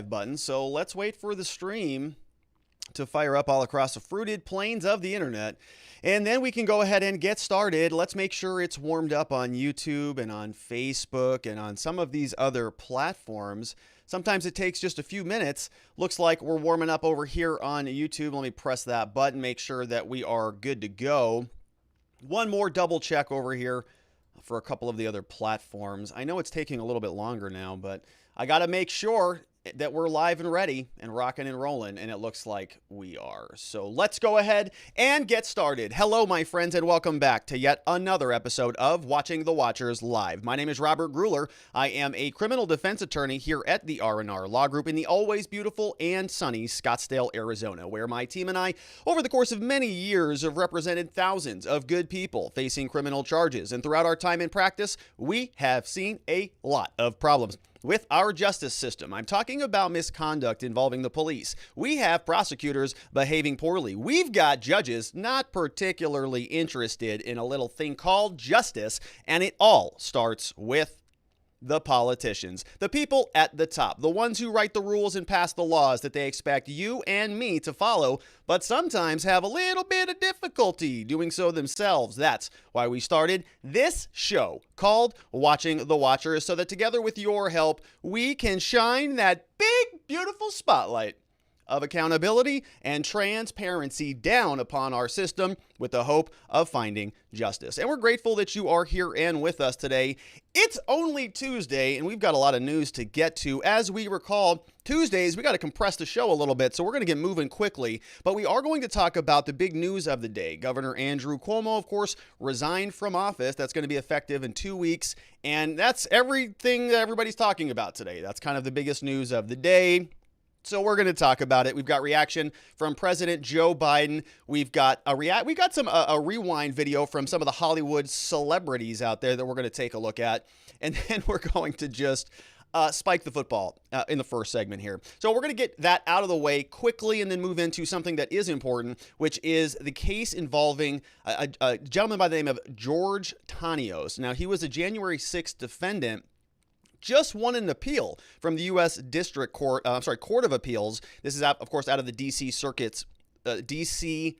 Button. So let's wait for the stream to fire up all across the fruited plains of the internet. And then we can go ahead and get started. Let's make sure it's warmed up on YouTube and on Facebook and on some of these other platforms. Sometimes it takes just a few minutes. Looks like we're warming up over here on YouTube. Let me press that button, make sure that we are good to go. One more double check over here for a couple of the other platforms. I know it's taking a little bit longer now, but I got to make sure that we're live and ready and rocking and rolling, and it looks like we are. So let's go ahead and get started. Hello, my friends, and welcome back to yet another episode of Watching the Watchers Live. My name is Robert Gruler. I am a criminal defense attorney here at the R&R Law Group in the always beautiful and sunny Scottsdale, Arizona, where my team and I, over the course of many years, have represented thousands of good people facing criminal charges. And throughout our time in practice, we have seen a lot of problems with our justice system. I'm talking about misconduct involving the police. We have prosecutors behaving poorly. We've got judges not particularly interested in a little thing called justice, and it all starts with the politicians, the people at the top, the ones who write the rules and pass the laws that they expect you and me to follow, but sometimes have a little bit of difficulty doing so themselves. That's why we started this show called Watching the Watchers, so that together with your help, we can shine that big, beautiful spotlight of accountability and transparency down upon our system with the hope of finding justice. And we're grateful that you are here and with us today. It's only Tuesday, and we've got a lot of news to get to. As we recall, Tuesdays, we got to compress the show a little bit, so we're going to get moving quickly. But we are going to talk about the big news of the day. Governor Andrew Cuomo, of course, resigned from office. That's going to be effective in 2 weeks. And that's everything that everybody's talking about today. That's kind of the biggest news of the day. So we're going to talk about it. We've got reaction from President Joe Biden. We've got a rewind video from some of the Hollywood celebrities out there that we're going to take a look at. And then we're going to just spike the football in the first segment here. So we're going to get that out of the way quickly and then move into something that is important, which is the case involving a gentleman by the name of George Tanios. Now, he was a January 6th defendant. Just won an appeal from the U.S. Court of Appeals. This is, of course, out of the D.C. D.C.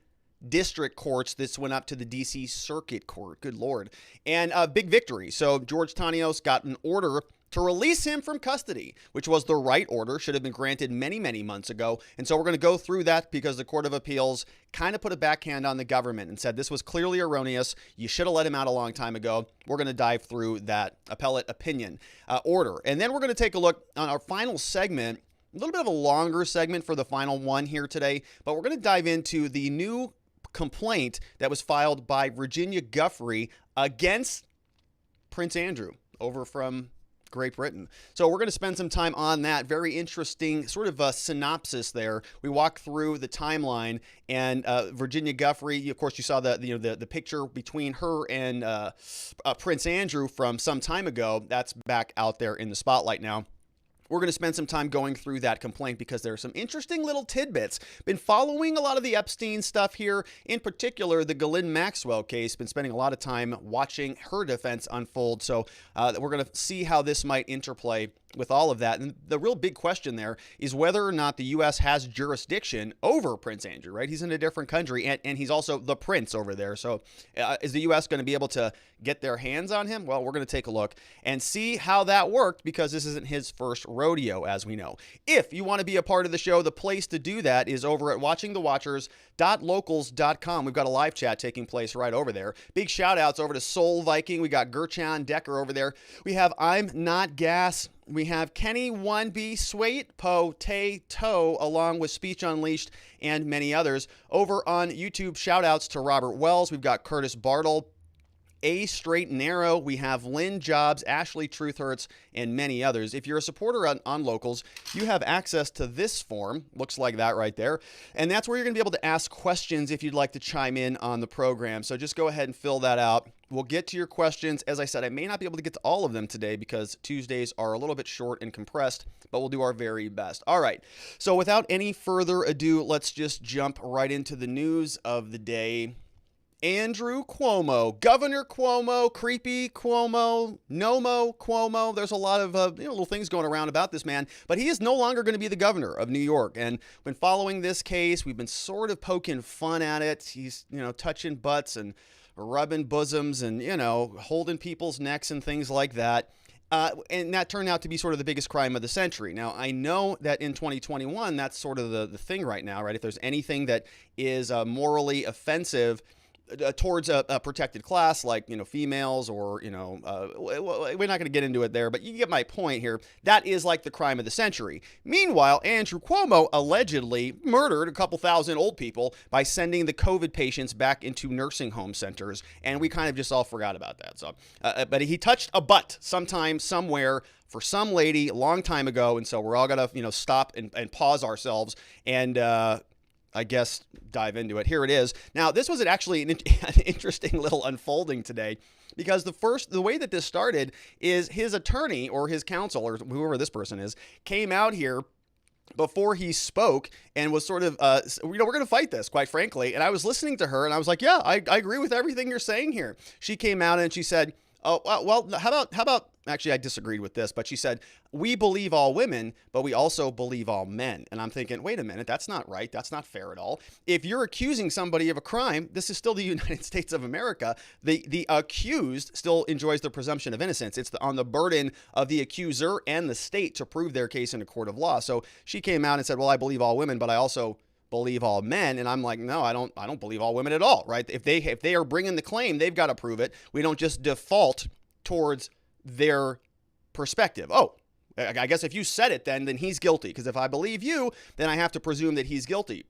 District Courts. This went up to the D.C. Circuit Court. Good Lord. And a big victory. So George Tanios got an order to release him from custody, which was the right order, should have been granted many, many months ago. And so we're going to go through that because the Court of Appeals kind of put a backhand on the government and said this was clearly erroneous. You should have let him out a long time ago. We're going to dive through that appellate opinion order. And then we're going to take a look on our final segment, a little bit of a longer segment for the final one here today, but we're going to dive into the new complaint that was filed by Virginia Giuffre against Prince Andrew over from Great Britain. So we're going to spend some time on that. Very interesting sort of a synopsis there. We walk through the timeline, and Virginia Giuffre, of course, you saw the picture between her and Prince Andrew from some time ago. That's back out there in the spotlight now. We're going to spend some time going through that complaint because there are some interesting little tidbits. Been following a lot of the Epstein stuff here, in particular the Ghislaine Maxwell case. Been spending a lot of time watching her defense unfold. So we're going to see how this might interplay with all of that. And the real big question there is whether or not the U.S. has jurisdiction over Prince Andrew, right? He's in a different country, and he's also the prince over there. So is the U.S. going to be able to get their hands on him? Well, we're going to take a look and see how that worked because this isn't his first rodeo, as we know. If you want to be a part of the show, the place to do that is over at watchingthewatchers.locals.com. We've got a live chat taking place right over there. Big shout outs over to Soul Viking. We got Gerchon Decker over there. We have I'm Not Gas. We have Kenny 1B, Sweet Potato, along with Speech Unleashed and many others. Over on YouTube, shout outs to Robert Wells. We've got Curtis Bartle, A Straight Narrow. We have Lynn Jobs, Ashley Truthhurts, and many others. If you're a supporter on Locals, you have access to this form. Looks like that right there. And that's where you're going to be able to ask questions if you'd like to chime in on the program. So just go ahead and fill that out. We'll get to your questions. As I said, I may not be able to get to all of them today because Tuesdays are a little bit short and compressed, but we'll do our very best. All right. So without any further ado, let's just jump right into the news of the day. Andrew Cuomo, Governor Cuomo, creepy Cuomo, Nomo Cuomo. There's a lot of little things going around about this man, but he is no longer going to be the governor of New York. And been following this case. We've been sort of poking fun at it. He's touching butts and rubbing bosoms and holding people's necks and things like that. And that turned out to be sort of the biggest crime of the century. Now, I know that in 2021, that's sort of the thing right now, right? If there's anything that is morally offensive towards a protected class like females or we're not going to get into it there, but you get my point here. That is like the crime of the century. Meanwhile, Andrew Cuomo allegedly murdered a couple thousand old people by sending the COVID patients back into nursing home centers, and we kind of just all forgot about that. So but he touched a butt sometime somewhere for some lady a long time ago, and so we're all gonna stop and pause ourselves and I guess dive into it. Here it is. Now, this was actually an interesting little unfolding today, because the way that this started is his attorney or his counsel or whoever this person is came out here before he spoke and was sort of, we're going to fight this, quite frankly. And I was listening to her and I was like, yeah, I agree with everything you're saying here. She came out and she said, oh, well, how about, actually, I disagreed with this, but she said, we believe all women, but we also believe all men. And I'm thinking, wait a minute, that's not right. That's not fair at all. If you're accusing somebody of a crime, this is still the United States of America. The accused still enjoys the presumption of innocence. It's on the burden of the accuser and the state to prove their case in a court of law. So she came out and said, well, I believe all women, but I also believe all men. And I'm like, no, I don't believe all women at all, right? If they are bringing the claim, they've got to prove it. We don't just default towards their perspective. Oh, I guess if you said it, then he's guilty. Because if I believe you, then I have to presume that he's guilty.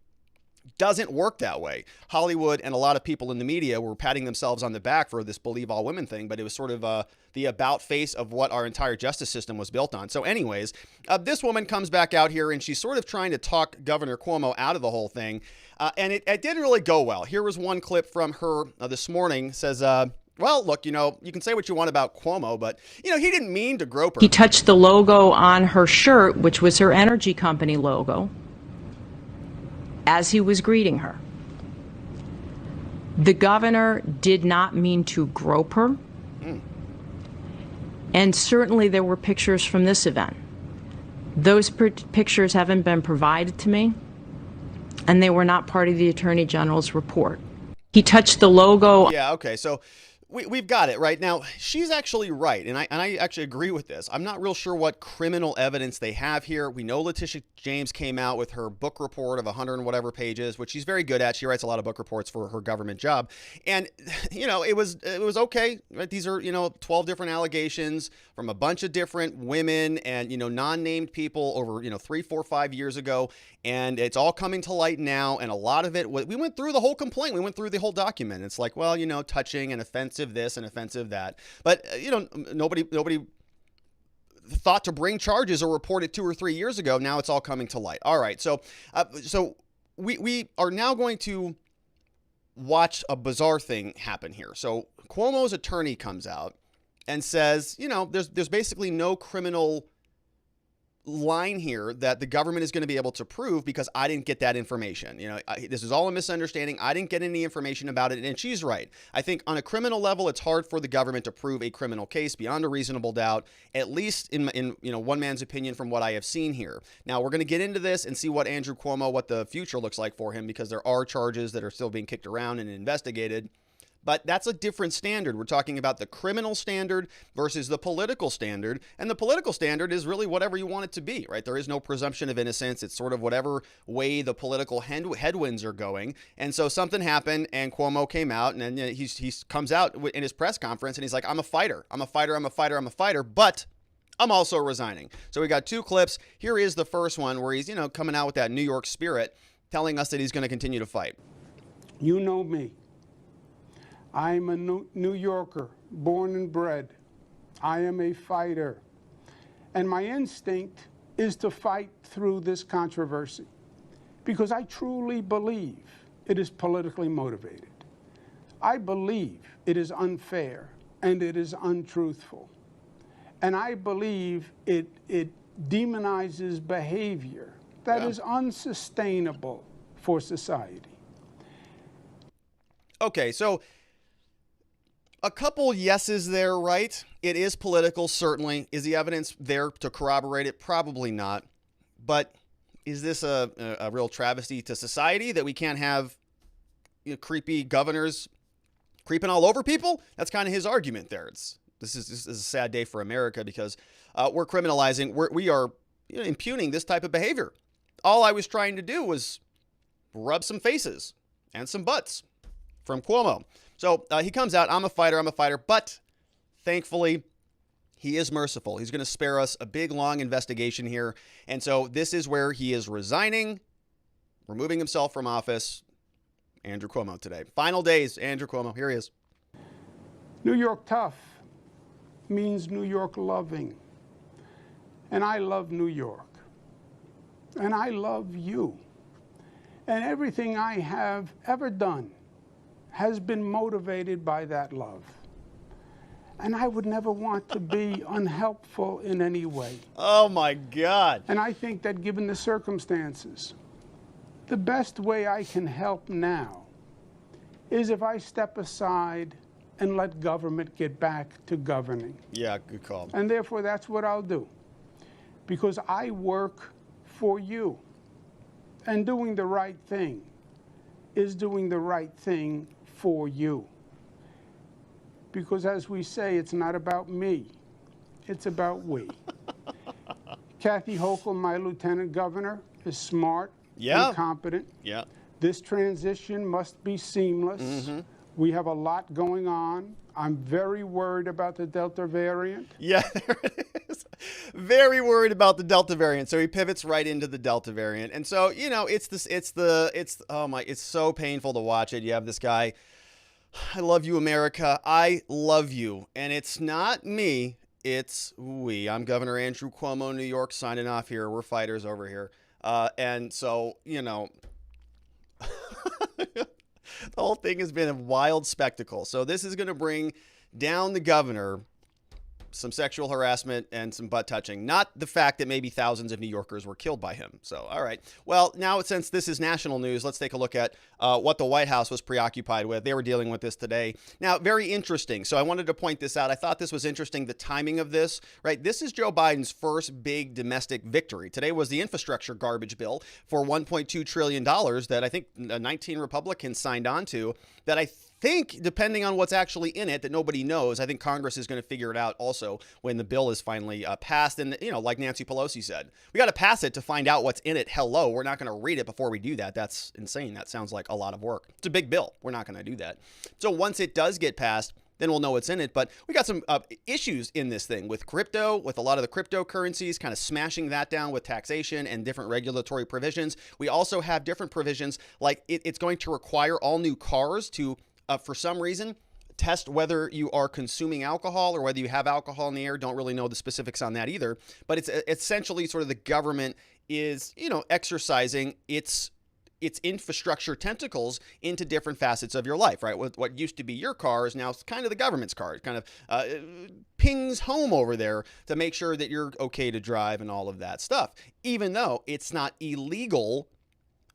Doesn't work that way. Hollywood and a lot of people in the media were patting themselves on the back for this believe all women thing, but it was sort of the about face of what our entire justice system was built on. So anyways, this woman comes back out here and she's sort of trying to talk Governor Cuomo out of the whole thing. And it didn't really go well. Here was one clip from her this morning. Says, well, look, you can say what you want about Cuomo, but, he didn't mean to grope her. He touched the logo on her shirt, which was her energy company logo, as he was greeting her. The governor did not mean to grope her. And certainly there were pictures from this event. Those pictures haven't been provided to me, and they were not part of the Attorney General's report. He touched the logo. Yeah, okay, so we've got it right now. She's actually right, and I actually agree with this. I'm not real sure what criminal evidence they have here. We know Letitia James came out with her book report of 100 and whatever pages, which she's very good at. She writes a lot of book reports for her government job, and it was okay. Right? These are 12 different allegations from a bunch of different women and non-named people over 3, 4, 5 years ago, and it's all coming to light now. And a lot of it, we went through the whole complaint. We went through the whole document. It's like, well, touching and offensive this and offensive that, but nobody thought to bring charges or report it 2 or 3 years ago. Now it's all coming to light. All right, so we are now going to watch a bizarre thing happen here. So Cuomo's attorney comes out and says, there's basically no criminal line here that the government is going to be able to prove because I didn't get that information. This is all a misunderstanding. I didn't get any information about it. And she's right. I think on a criminal level, it's hard for the government to prove a criminal case beyond a reasonable doubt, at least in one man's opinion from what I have seen here. Now, we're going to get into this and see what Andrew Cuomo, what the future looks like for him, because there are charges that are still being kicked around and investigated. But that's a different standard. We're talking about the criminal standard versus the political standard. And the political standard is really whatever you want it to be, right? There is no presumption of innocence. It's sort of whatever way the political headwinds are going. And so something happened and Cuomo came out and then he comes out in his press conference and he's like, I'm a fighter. I'm a fighter. I'm a fighter. I'm a fighter. But I'm also resigning. So we got 2 clips. Here is the first one where he's, coming out with that New York spirit, telling us that he's going to continue to fight. You know me. I'm a New Yorker, born and bred. I am a fighter. And my instinct is to fight through this controversy because I truly believe it is politically motivated. I believe it is unfair and it is untruthful. And I believe it demonizes behavior that is unsustainable for society. Okay, so a couple yeses there, right? It is political, certainly. Is the evidence there to corroborate it? Probably not. But is this a real travesty to society that we can't have creepy governors creeping all over people? That's kind of his argument there. This is a sad day for America because we're criminalizing, we are impugning this type of behavior. All I was trying to do was rub some faces and some butts from Cuomo. So he comes out, I'm a fighter, but thankfully he is merciful. He's going to spare us a big, long investigation here. And so this is where he is resigning, removing himself from office. Andrew Cuomo today. Final days, Andrew Cuomo. Here he is. New York tough means New York loving. And I love New York. And I love you. And everything I have ever done has been motivated by that love. And I would never want to be unhelpful in any way. Oh my God. And I think that given the circumstances, the best way I can help now is if I step aside and let government get back to governing. Yeah, good call. And therefore, that's what I'll do. Because I work for you. And doing the right thing is doing the right thing for you. Because as we say, it's not about me, it's about we. Kathy Hochul, my lieutenant governor, is smart and competent. Yeah. This transition must be seamless. Mm-hmm. We have a lot going on. I'm very worried about the Delta variant. Yeah, there it is. Very worried about the Delta variant. So he pivots right into the Delta variant. And so, it's so painful to watch it. You have this guy, I love you, America. I love you. And it's not me, it's we. I'm Governor Andrew Cuomo, New York, signing off here. We're fighters over here. And so, the whole thing has been a wild spectacle. So this is going to bring down the governor, some sexual harassment and some butt touching. Not the fact that maybe thousands of New Yorkers were killed by him. So, all right. Well, now since this is national news, let's take a look at what the White House was preoccupied with. They were dealing with this today. Now, very interesting. So I wanted to point this out. I thought this was interesting, the timing of this, right? This is Joe Biden's first big domestic victory. Today was the infrastructure garbage bill for $1.2 trillion that I think 19 Republicans signed on to, that I think, depending on what's actually in it that nobody knows, I think Congress is going to figure it out also when the bill is finally passed. And, like Nancy Pelosi said, we got to pass it to find out what's in it. Hello, we're not going to read it before we do that. That's insane. That sounds like a lot of work. It's a big bill. We're not going to do that. So once it does get passed, then we'll know what's in it. But we got some issues in this thing with crypto, with a lot of the cryptocurrencies, kind of smashing that down with taxation and different regulatory provisions. We also have different provisions like it's going to require all new cars to for some reason, test whether you are consuming alcohol or whether you have alcohol in the air. Don't really know the specifics on that either. But it's essentially sort of the government is, exercising its infrastructure tentacles into different facets of your life, right? What used to be your car is now kind of the government's car. It kind of pings home over there to make sure that you're okay to drive and all of that stuff, even though it's not illegal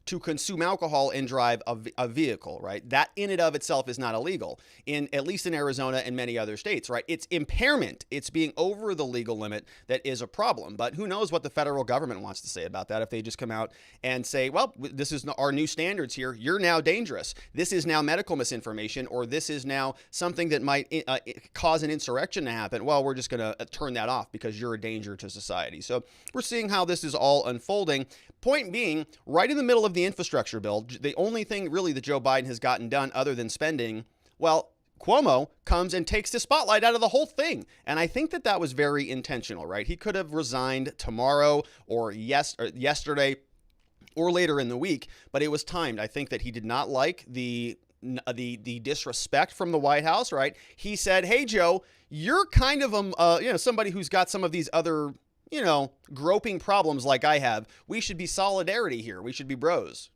to consume alcohol and drive a vehicle, right? That in and of itself is not illegal, at least in Arizona and many other states, right? It's impairment. It's being over the legal limit that is a problem. But who knows what the federal government wants to say about that if they just come out and say, well, this is our new standards here. You're now dangerous. This is now medical misinformation, or this is now something that might cause an insurrection to happen. Well, we're just going to turn that off because you're a danger to society. So we're seeing how this is all unfolding. Point being, right in the middle of the infrastructure bill, the only thing really that Joe Biden has gotten done other than spending, well, Cuomo comes and takes the spotlight out of the whole thing. And I think that was very intentional, right? He could have resigned tomorrow or yesterday or later in the week, but it was timed. I think that he did not like the disrespect from the White House, right? He said, hey, Joe, you're kind of somebody who's got some of these other groping problems like I have. We should be solidarity here. We should be bros.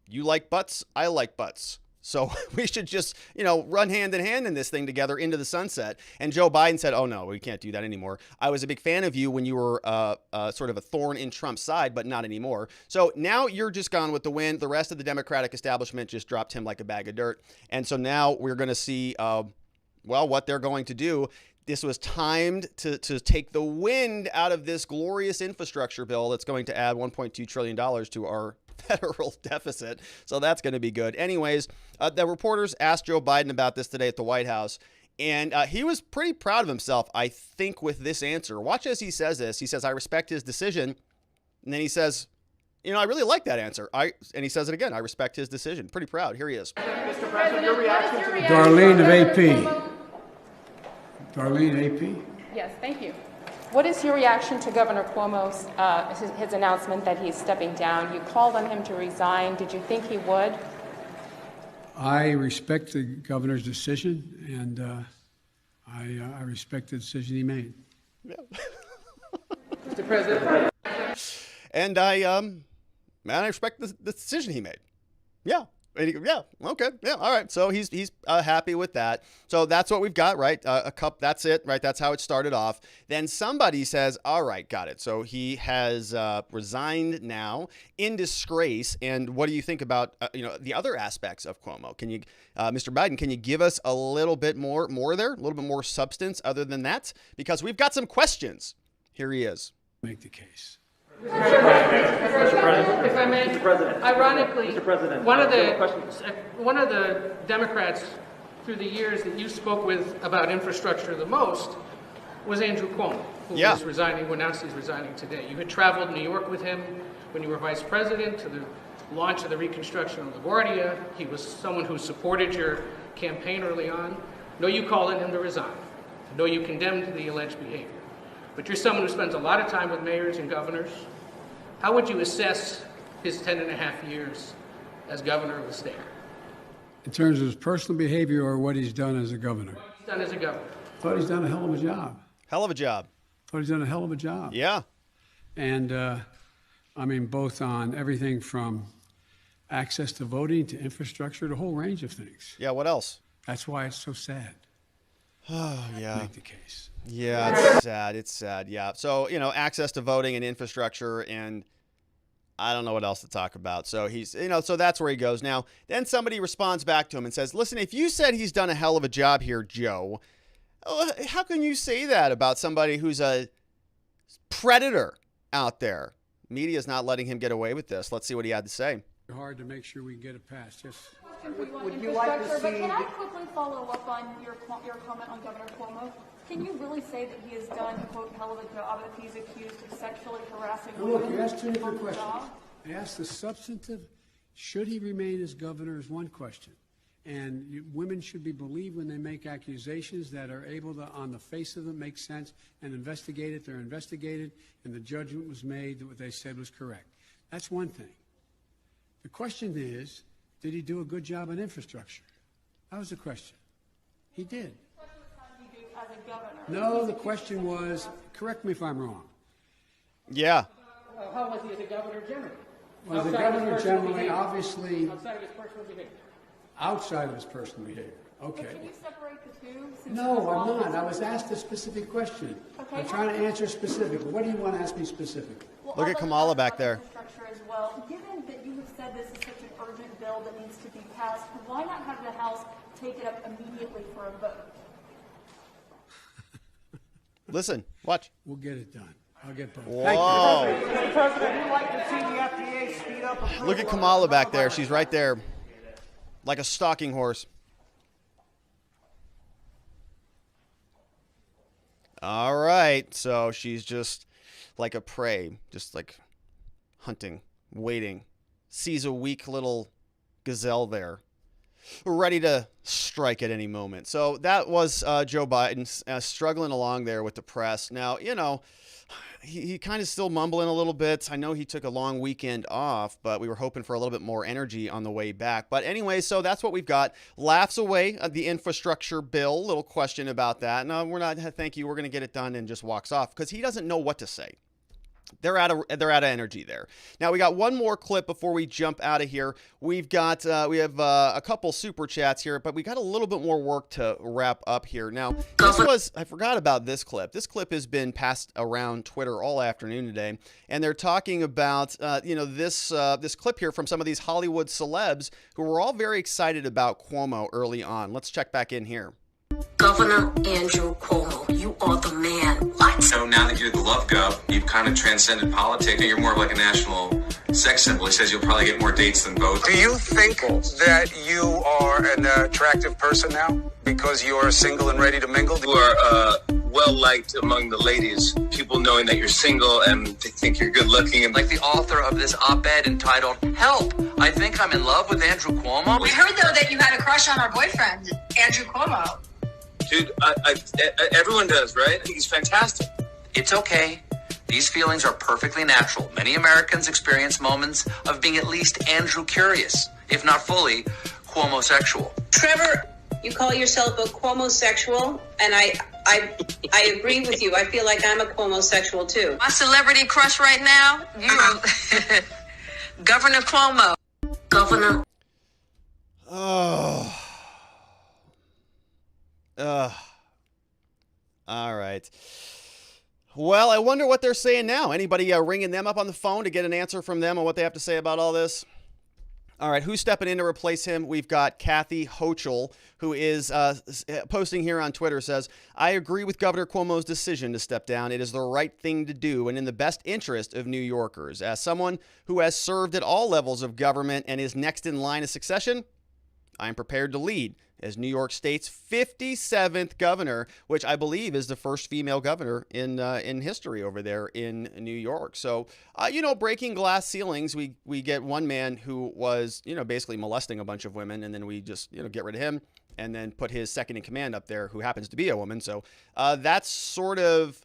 You like butts. I like butts. So we should just, run hand in hand in this thing together into the sunset. And Joe Biden said, oh, no, we can't do that anymore. I was a big fan of you when you were sort of a thorn in Trump's side, but not anymore. So now you're just gone with the wind. The rest of the Democratic establishment just dropped him like a bag of dirt. And so now we're going to see, what they're going to do. This was timed to take the wind out of this glorious infrastructure bill that's going to add $1.2 trillion to our federal deficit. So that's going to be good. Anyways, the reporters asked Joe Biden about this today at the White House, and he was pretty proud of himself, I think, with this answer. Watch as he says this. He says, I respect his decision. And then he says, I really like that answer. And he says it again. I respect his decision. Pretty proud. Here he is. Mr. President, your reaction to Darlene of AP. Darlene, AP? Yes, thank you. What is your reaction to Governor Cuomo's his announcement that he's stepping down? You called on him to resign. Did you think he would? I respect the governor's decision, and I respect the decision he made. Yeah. Mr. President. And I respect the decision he made. Yeah. Yeah. Okay. Yeah. All right. So he's happy with that. So that's what we've got, right? A cup. That's it, right? That's how it started off. Then somebody says, all right, got it. So he has resigned now in disgrace. And what do you think about, the other aspects of Cuomo? Can you, Mr. Biden, can you give us a little bit more there, a little bit more substance other than that? Because we've got some questions. Here he is. Make the case. Mr. President. If I may, Mr. President. ironically, Mr. President. one of the Democrats through the years that you spoke with about infrastructure the most was Andrew Cuomo, who was resigning, who announced he's resigning today. You had traveled New York with him when you were vice president to the launch of the reconstruction of LaGuardia. He was someone who supported your campaign early on. No, you called on him to resign. No, you condemned the alleged behavior. But you're someone who spends a lot of time with mayors and governors. How would you assess his 10 and a half years as governor of the state? In terms of his personal behavior or what he's done as a governor? What he's done as a governor. I thought he's done a hell of a job. Hell of a job. Thought he's done a hell of a job. Yeah. And, both on everything from access to voting to infrastructure, the whole range of things. Yeah. What else? That's why it's so sad. Oh, yeah. Make the case. Yeah, it's sad. It's sad. Yeah. So, access to voting and infrastructure, and I don't know what else to talk about. So he's, so that's where he goes. Now, then somebody responds back to him and says, listen, if you said he's done a hell of a job here, Joe, how can you say that about somebody who's a predator out there? Media's not letting him get away with this. Let's see what he had to say. Hard to make sure we get it passed. Yes. Would you like to see? But can I quickly follow up on your comment on Governor Cuomo? Can you really say that he has done a quote hell of a job if he's accused of sexually harassing women? Look, you asked two different questions. I asked the substantive, should he remain as governor, is one question. And women should be believed when they make accusations that are able to, on the face of them, make sense and investigate it. They're investigated, and the judgment was made that what they said was correct. That's one thing. The question is, did he do a good job on infrastructure? That was the question. He did. As a governor. No, the question was, correct me if I'm wrong. Yeah. How was he as a governor generally? Well, the governor generally, obviously, Outside of his personal behavior. outside of his personal behavior. Okay. Can you separate the two? No, I'm not. I was asked a specific question. Okay. I'm trying to answer specifically. What do you want to ask me specifically? Look at Kamala back there. Infrastructure as well. Given that you have said this is such an urgent bill that needs to be passed, why not have the House take it up immediately for a vote? Listen, watch. We'll get it done. I'll get both. Whoa. Mr. President, we'd like to see the FDA speed up approval. Look at Kamala back there. She's right there like a stalking horse. All right. So she's just like a prey, just like hunting, waiting. Sees a weak little gazelle there, ready to strike at any moment. So that was Joe Biden struggling along there with the press. Now, he kind of still mumbling a little bit. I know he took a long weekend off, but we were hoping for a little bit more energy on the way back. But anyway, so that's what we've got. Laughs away at the infrastructure bill. Little question about that. No, we're not. Thank you. We're going to get it done, and just walks off because he doesn't know what to say. they're out of energy there. Now we got one more clip before we jump out of here. We have a couple super chats here, but we got a little bit more work to wrap up here. Now I forgot about this clip. This clip has been passed around Twitter all afternoon today, and they're talking about this clip here from some of these Hollywood celebs who were all very excited about Cuomo early on. Let's check back in here. Governor Andrew Cuomo, you are the man. What? So now that you're the love gov, you've kind of transcended politics. You're more of like a national sex symbol. He says you'll probably get more dates than votes. Do you think that you are an attractive person now because you're single and ready to mingle? You are well-liked among the ladies. People knowing that you're single and they think you're good-looking. And like the author of this op-ed entitled, "Help, I think I'm in love with Andrew Cuomo." We heard, though, that you had a crush on our boyfriend, Andrew Cuomo. Dude, everyone does, right? I think he's fantastic. It's okay. These feelings are perfectly natural. Many Americans experience moments of being at least Andrew curious, if not fully Cuomo-sexual. Trevor, you call yourself a Cuomo-sexual, and I agree with you. I feel like I'm a Cuomo-sexual, too. My celebrity crush right now, you are Governor Cuomo. Governor. Oh. All right. Well, I wonder what they're saying now. Anybody ringing them up on the phone to get an answer from them on what they have to say about all this? All right, who's stepping in to replace him? We've got Kathy Hochul, who is posting here on Twitter, says, "I agree with Governor Cuomo's decision to step down. It is the right thing to do and in the best interest of New Yorkers. As someone who has served at all levels of government and is next in line of succession, I am prepared to lead as New York State's 57th governor, which I believe is the first female governor in history over there in New York." So, breaking glass ceilings, we get one man who was, basically molesting a bunch of women, and then we just, get rid of him and then put his second in command up there who happens to be a woman. So that's sort of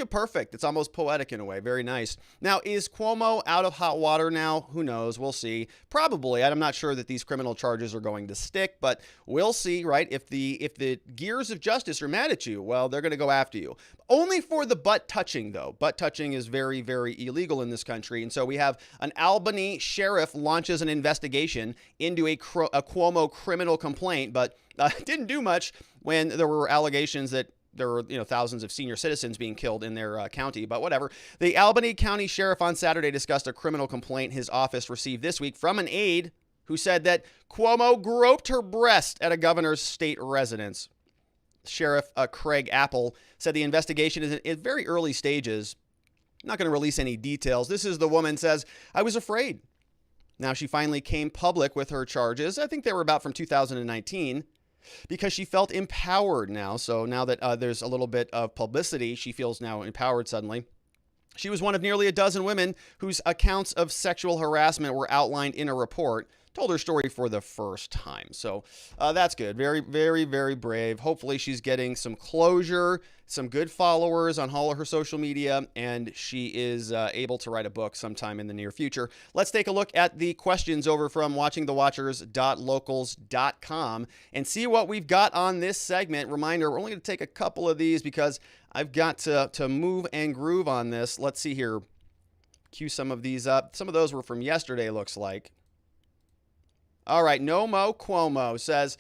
perfect. It's almost poetic in a way. Very nice. Now, is Cuomo out of hot water now? Who knows? We'll see. Probably. I'm not sure that these criminal charges are going to stick, but we'll see, right? If the gears of justice are mad at you, well, they're going to go after you. Only for the butt touching, though. Butt touching is very, very illegal in this country. And so we have an Albany sheriff launches an investigation into a Cuomo criminal complaint, but didn't do much when there were allegations that there were, thousands of senior citizens being killed in their county, but whatever. The Albany County Sheriff on Saturday discussed a criminal complaint his office received this week from an aide who said that Cuomo groped her breast at a governor's state residence. Sheriff Craig Apple said the investigation is in very early stages. I'm not going to release any details. This is the woman says, "I was afraid." Now she finally came public with her charges. I think they were about from 2019. Because she felt empowered now. So now that there's a little bit of publicity, she feels now empowered suddenly. She was one of nearly a dozen women whose accounts of sexual harassment were outlined in a report, told her story for the first time. So that's good. Very, very, very brave. Hopefully she's getting some closure, some good followers on all of her social media, and she is able to write a book sometime in the near future. Let's take a look at the questions over from watchingthewatchers.locals.com and see what we've got on this segment. Reminder, we're only going to take a couple of these because I've got to move and groove on this. Let's see here. Cue some of these up. Some of those were from yesterday, looks like. All right, No Mo Cuomo says,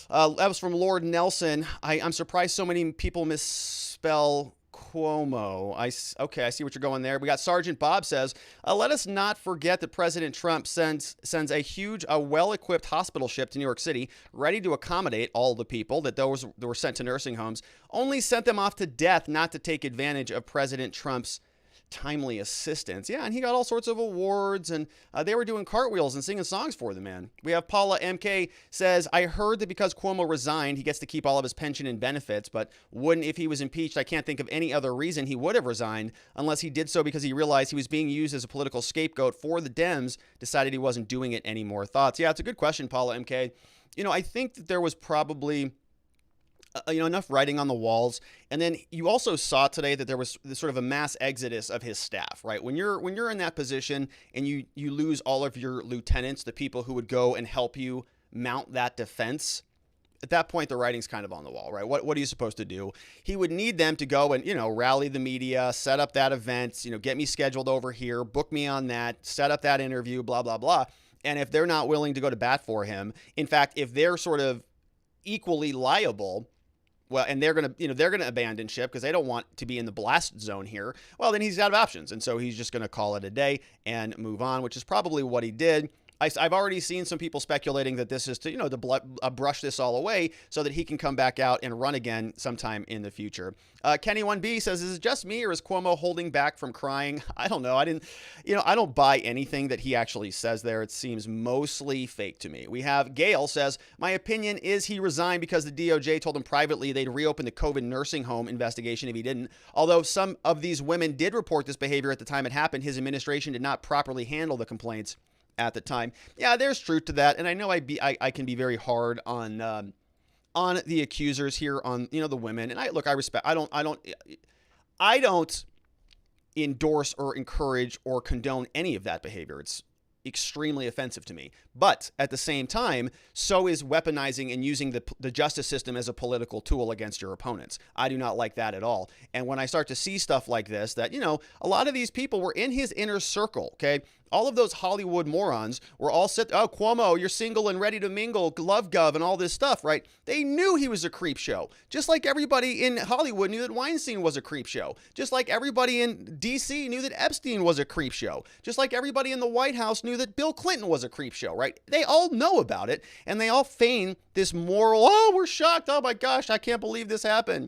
that was from Lord Nelson. I'm surprised so many people misspell Cuomo. Okay, I see what you're going there. We got Sergeant Bob says, let us not forget that President Trump sends a well-equipped hospital ship to New York City, ready to accommodate all the people that were sent to nursing homes, only sent them off to death not to take advantage of President Trump's timely assistance. Yeah, and he got all sorts of awards, and they were doing cartwheels and singing songs for the man. We have Paula MK says, I heard that because Cuomo resigned, he gets to keep all of his pension and benefits, but wouldn't if he was impeached. I can't think of any other reason he would have resigned unless he did so because he realized he was being used as a political scapegoat for the Dems, decided he wasn't doing it anymore. Thoughts? Yeah, it's a good question, Paula MK. I think that there was probably enough writing on the walls. And then you also saw today that there was this sort of a mass exodus of his staff, right? When you're in that position and you lose all of your lieutenants, the people who would go and help you mount that defense, at that point, the writing's kind of on the wall, right? What are you supposed to do? He would need them to go and, rally the media, set up that event, get me scheduled over here, book me on that, set up that interview, blah, blah, blah. And if they're not willing to go to bat for him, in fact, if they're sort of equally liable, well, and they're going to abandon ship because they don't want to be in the blast zone here, well, then he's out of options. And so he's just going to call it a day and move on, which is probably what he did. I've already seen some people speculating that this is to brush this all away so that he can come back out and run again sometime in the future. Kenny 1B says, is it just me or is Cuomo holding back from crying? I don't know. I don't buy anything that he actually says there. It seems mostly fake to me. We have Gail says, my opinion is he resigned because the DOJ told him privately they'd reopen the COVID nursing home investigation if he didn't. Although some of these women did report this behavior at the time it happened, his administration did not properly handle the complaints at the time. Yeah, there's truth to that. And I know I can be very hard on the accusers here, on, the women. And I respect, I don't endorse or encourage or condone any of that behavior. It's extremely offensive to me. But at the same time, so is weaponizing and using the justice system as a political tool against your opponents. I do not like that at all. And when I start to see stuff like this, that, a lot of these people were in his inner circle, okay? All of those Hollywood morons were all Cuomo, you're single and ready to mingle, love gov, and all this stuff, right? They knew he was a creep show. Just like everybody in Hollywood knew that Weinstein was a creep show. Just like everybody in D.C. knew that Epstein was a creep show. Just like everybody in the White House knew that Bill Clinton was a creep show, right? They all know about it, and they all feign this moral, we're shocked, oh my gosh, I can't believe this happened.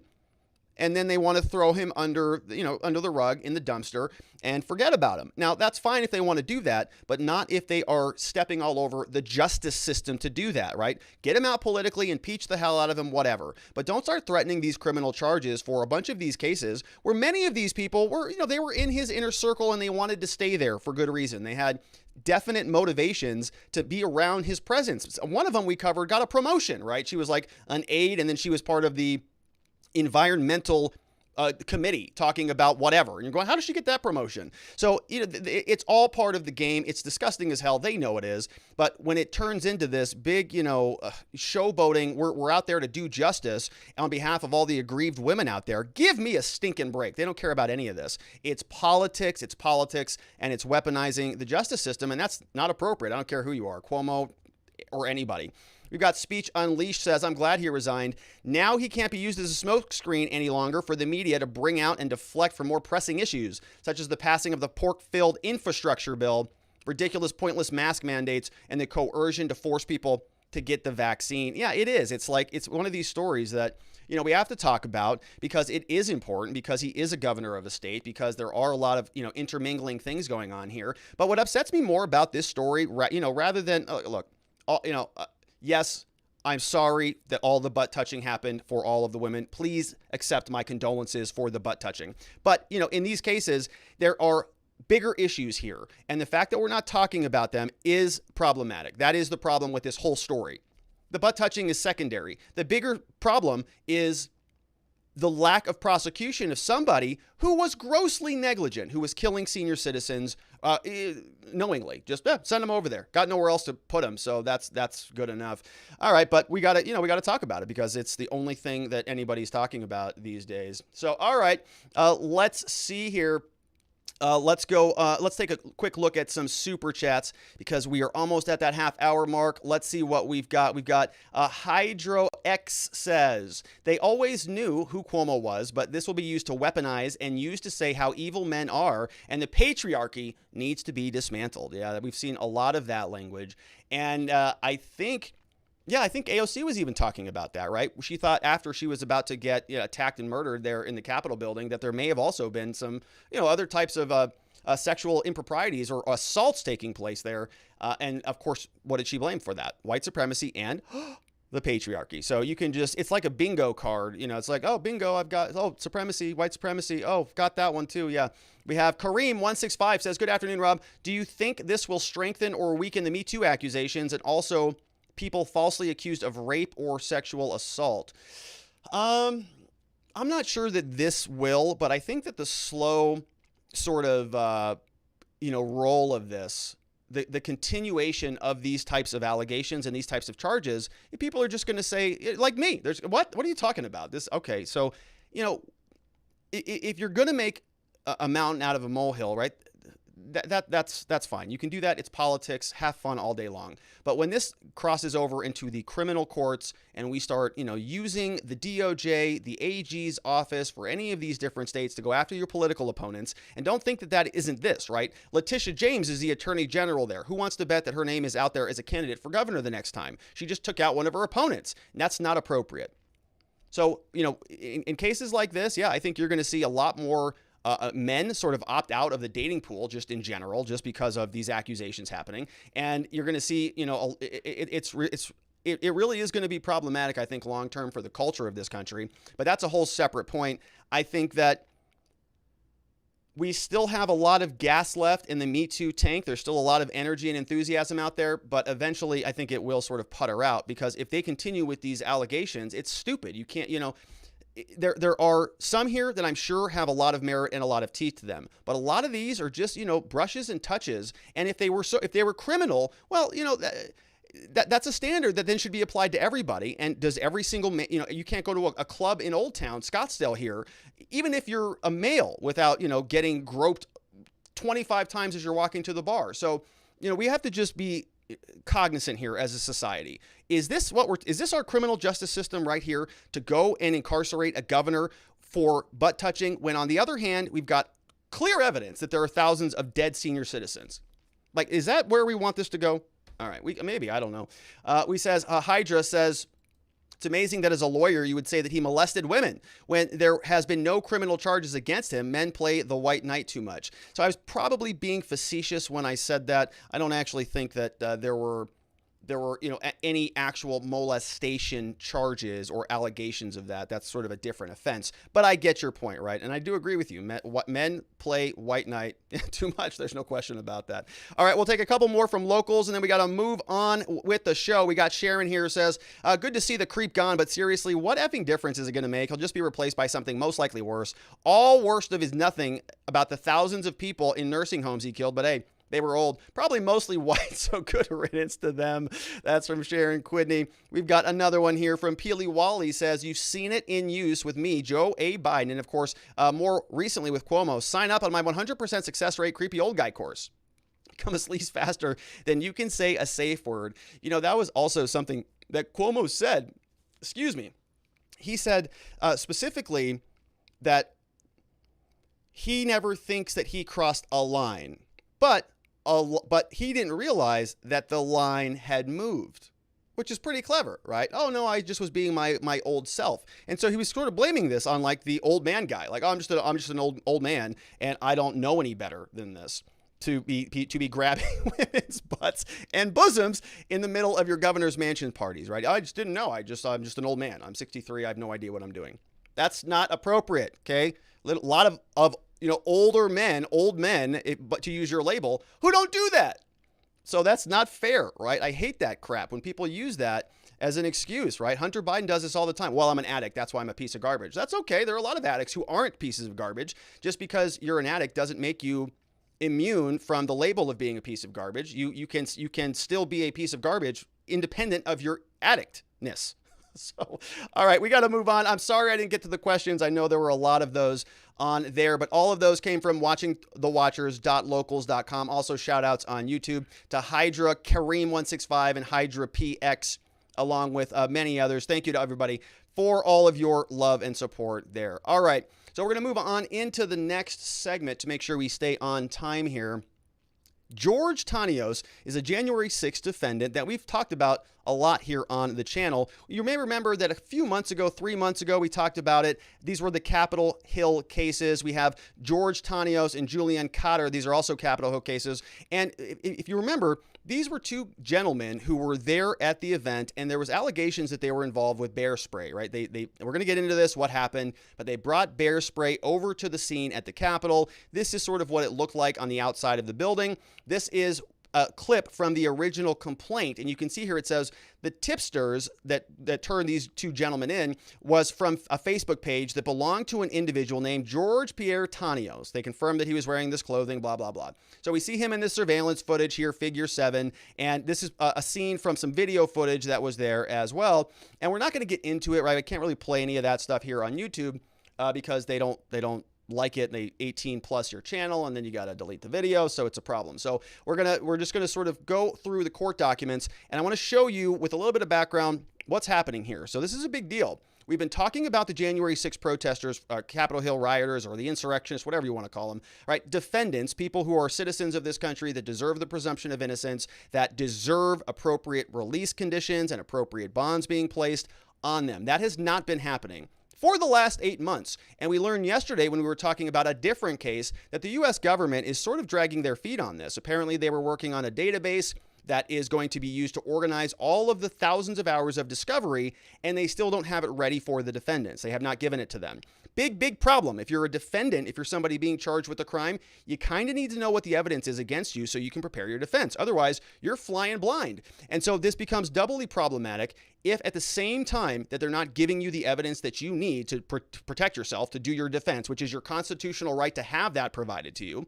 And then they want to throw him under the rug in the dumpster and forget about him. Now, that's fine if they want to do that, but not if they are stepping all over the justice system to do that, right? Get him out politically, impeach the hell out of him, whatever. But don't start threatening these criminal charges for a bunch of these cases where many of these people were, they were in his inner circle and they wanted to stay there for good reason. They had definite motivations to be around his presence. One of them we covered got a promotion, right? She was like an aide, and then she was part of the environmental committee talking about whatever. And you're going, how does she get that promotion? So, it's all part of the game. It's disgusting as hell. They know it is. But when it turns into this big, showboating, we're out there to do justice on behalf of all the aggrieved women out there. Give me a stinking break. They don't care about any of this. It's politics, and it's weaponizing the justice system. And that's not appropriate. I don't care who you are, Cuomo or anybody. We've got Speech Unleashed says, I'm glad he resigned. Now he can't be used as a smokescreen any longer for the media to bring out and deflect from more pressing issues, such as the passing of the pork-filled infrastructure bill, ridiculous, pointless mask mandates, and the coercion to force people to get the vaccine. Yeah, it is. It's one of these stories that, we have to talk about because it is important, because he is a governor of a state, because there are a lot of, intermingling things going on here. But what upsets me more about this story, rather than, yes, I'm sorry that all the butt touching happened for all of the women. Please accept my condolences for the butt touching. But, in these cases, there are bigger issues here. And the fact that we're not talking about them is problematic. That is the problem with this whole story. The butt touching is secondary. The bigger problem is the lack of prosecution of somebody who was grossly negligent, who was killing senior citizens knowingly. Just send them over there. Got nowhere else to put them, so that's good enough. All right, but we got to talk about it because it's the only thing that anybody's talking about these days. So, all right, let's see here. Let's go. Let's take a quick look at some super chats because we are almost at that half hour mark. Let's see what we've got. We've got Hydro X says they always knew who Cuomo was, but this will be used to weaponize and used to say how evil men are, and the patriarchy needs to be dismantled. Yeah, we've seen a lot of that language, and I think AOC was even talking about that, right? She thought after she was about to get attacked and murdered there in the Capitol building that there may have also been some, other types of sexual improprieties or assaults taking place there. And of course, what did she blame for that? White supremacy and the patriarchy. So you can it's like a bingo card. It's like, oh, bingo, I've got, supremacy, white supremacy. Oh, got that one too. Yeah. We have Kareem165 says, good afternoon, Rob. Do you think this will strengthen or weaken the Me Too accusations and also people falsely accused of rape or sexual assault? I'm not sure that this will, but I think that the slow sort of, roll of this, the continuation of these types of allegations and these types of charges, people are just going to say, like me, what are you talking about? This, okay. So, if you're going to make a mountain out of a molehill, right? That's fine. You can do that. It's politics. Have fun all day long. But when this crosses over into the criminal courts and we start, using the DOJ, the AG's office for any of these different states to go after your political opponents, and don't think that isn't this, right? Letitia James is the attorney general there. Who wants to bet that her name is out there as a candidate for governor the next time? She just took out one of her opponents, and that's not appropriate. So, in cases like this, yeah, I think you're going to see a lot more men sort of opt out of the dating pool just in general, just because of these accusations happening. And you're going to see, it really is going to be problematic, I think, long term for the culture of this country. But that's a whole separate point. I think that we still have a lot of gas left in the Me Too tank. There's still a lot of energy and enthusiasm out there, but eventually I think it will sort of putter out, because if they continue with these allegations, it's stupid. You can't, there are some here that I'm sure have a lot of merit and a lot of teeth to them, but a lot of these are just, brushes and touches. And if they were criminal, well, that's a standard that then should be applied to everybody. And does every single, you can't go to a club in Old Town, Scottsdale here, even if you're a male, without, getting groped 25 times as you're walking to the bar. So, we have to just be cognizant here as a society. Is this our criminal justice system right here, to go and incarcerate a governor for butt touching, when on the other hand, we've got clear evidence that there are thousands of dead senior citizens? Like, is that where we want this to go? All right, maybe, I don't know. Hydra says, it's amazing that as a lawyer, you would say that he molested women when there has been no criminal charges against him. Men play the white knight too much. So I was probably being facetious when I said that. I don't actually think that there were any actual molestation charges or allegations of that. That's sort of a different offense. But I get your point, right? And I do agree with you. Men play white knight too much. There's no question about that. All right, we'll take a couple more from locals, and then we got to move on with the show. We got Sharon here, says, good to see the creep gone, but seriously, what effing difference is it going to make? He'll just be replaced by something most likely worse. All worst of is nothing about the thousands of people in nursing homes he killed, but hey, they were old, probably mostly white, so good riddance to them. That's from Sharon Quidney. We've got another one here from Peely Wally, says, you've seen it in use with me, Joe A. Biden, and of course, more recently with Cuomo. Sign up on my 100% success rate creepy old guy course. Become a sleaze faster than you can say a safe word. That was also something that Cuomo said. Excuse me. He said specifically that he never thinks that he crossed a line, but he didn't realize that the line had moved, which is pretty clever, right? Oh no, I just was being my old self. And so he was sort of blaming this on like the old man guy. Like, oh, I'm just an old man, and I don't know any better than this to be grabbing women's butts and bosoms in the middle of your governor's mansion parties, right? I just didn't know. I'm just an old man. I'm 63. I have no idea what I'm doing. That's not appropriate. Okay. A lot of old men, but to use your label, who don't do that. So that's not fair, right? I hate that crap when people use that as an excuse, right? Hunter Biden does this all the time. Well, I'm an addict. That's why I'm a piece of garbage. That's okay. There are a lot of addicts who aren't pieces of garbage. Just because you're an addict doesn't make you immune from the label of being a piece of garbage. You can still be a piece of garbage independent of your addictness. So, all right, we got to move on. I'm sorry I didn't get to the questions. I know there were a lot of those on there, but all of those came from watchingthewatchers.locals.com. Also, shout outs on YouTube to Hydra Kareem165 and Hydra PX, along with many others. Thank you to everybody for all of your love and support there. All right, so we're going to move on into the next segment to make sure we stay on time here. George Tanios is a January 6th defendant that we've talked about a lot here on the channel. You may remember that a few months ago, 3 months ago, we talked about it. These were the Capitol Hill cases. We have George Tanios and Julianne Cotter. These are also Capitol Hill cases. And if you remember, these were two gentlemen who were there at the event, and there was allegations that they were involved with bear spray, right? We're going to get into this, what happened, but they brought bear spray over to the scene at the Capitol. This is sort of what it looked like on the outside of the building. This is a clip from the original complaint, and you can see here it says the tipsters that turned these two gentlemen in was from a Facebook page that belonged to an individual named George Tanios. They confirmed that he was wearing this clothing, blah, blah, blah. So we see him in this surveillance footage here, figure 7, and this is a scene from some video footage that was there as well. And we're not going to get into it, right? I can't really play any of that stuff here on YouTube because they don't like it, and they 18 plus your channel, and then you got to delete the video, so it's a problem. So we're just gonna sort of go through the court documents, and I want to show you with a little bit of background what's happening here. So this is a big deal. We've been talking about the January 6 protesters, Capitol Hill rioters, or the insurrectionists, whatever you want to call them, right? Defendants, people who are citizens of this country that deserve the presumption of innocence, that deserve appropriate release conditions and appropriate bonds being placed on them. That has not been happening for the last 8 months. And we learned yesterday when we were talking about a different case that the U.S. government is sort of dragging their feet on this. Apparently, they were working on a database that is going to be used to organize all of the thousands of hours of discovery, and they still don't have it ready for the defendants. They have not given it to them. Big problem. If you're a defendant, if you're somebody being charged with a crime, you kind of need to know what the evidence is against you so you can prepare your defense. Otherwise, you're flying blind. And so this becomes doubly problematic if at the same time that they're not giving you the evidence that you need to protect yourself, to do your defense, which is your constitutional right to have that provided to you.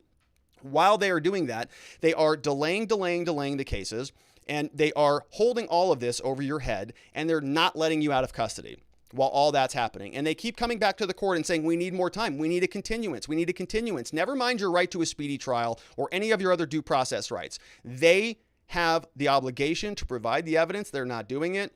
While they are doing that, they are delaying the cases, and they are holding all of this over your head, and they're not letting you out of custody while all that's happening. And they keep coming back to the court and saying, we need more time. We need a continuance. We need a continuance. Never mind your right to a speedy trial or any of your other due process rights. They have the obligation to provide the evidence. They're not doing it.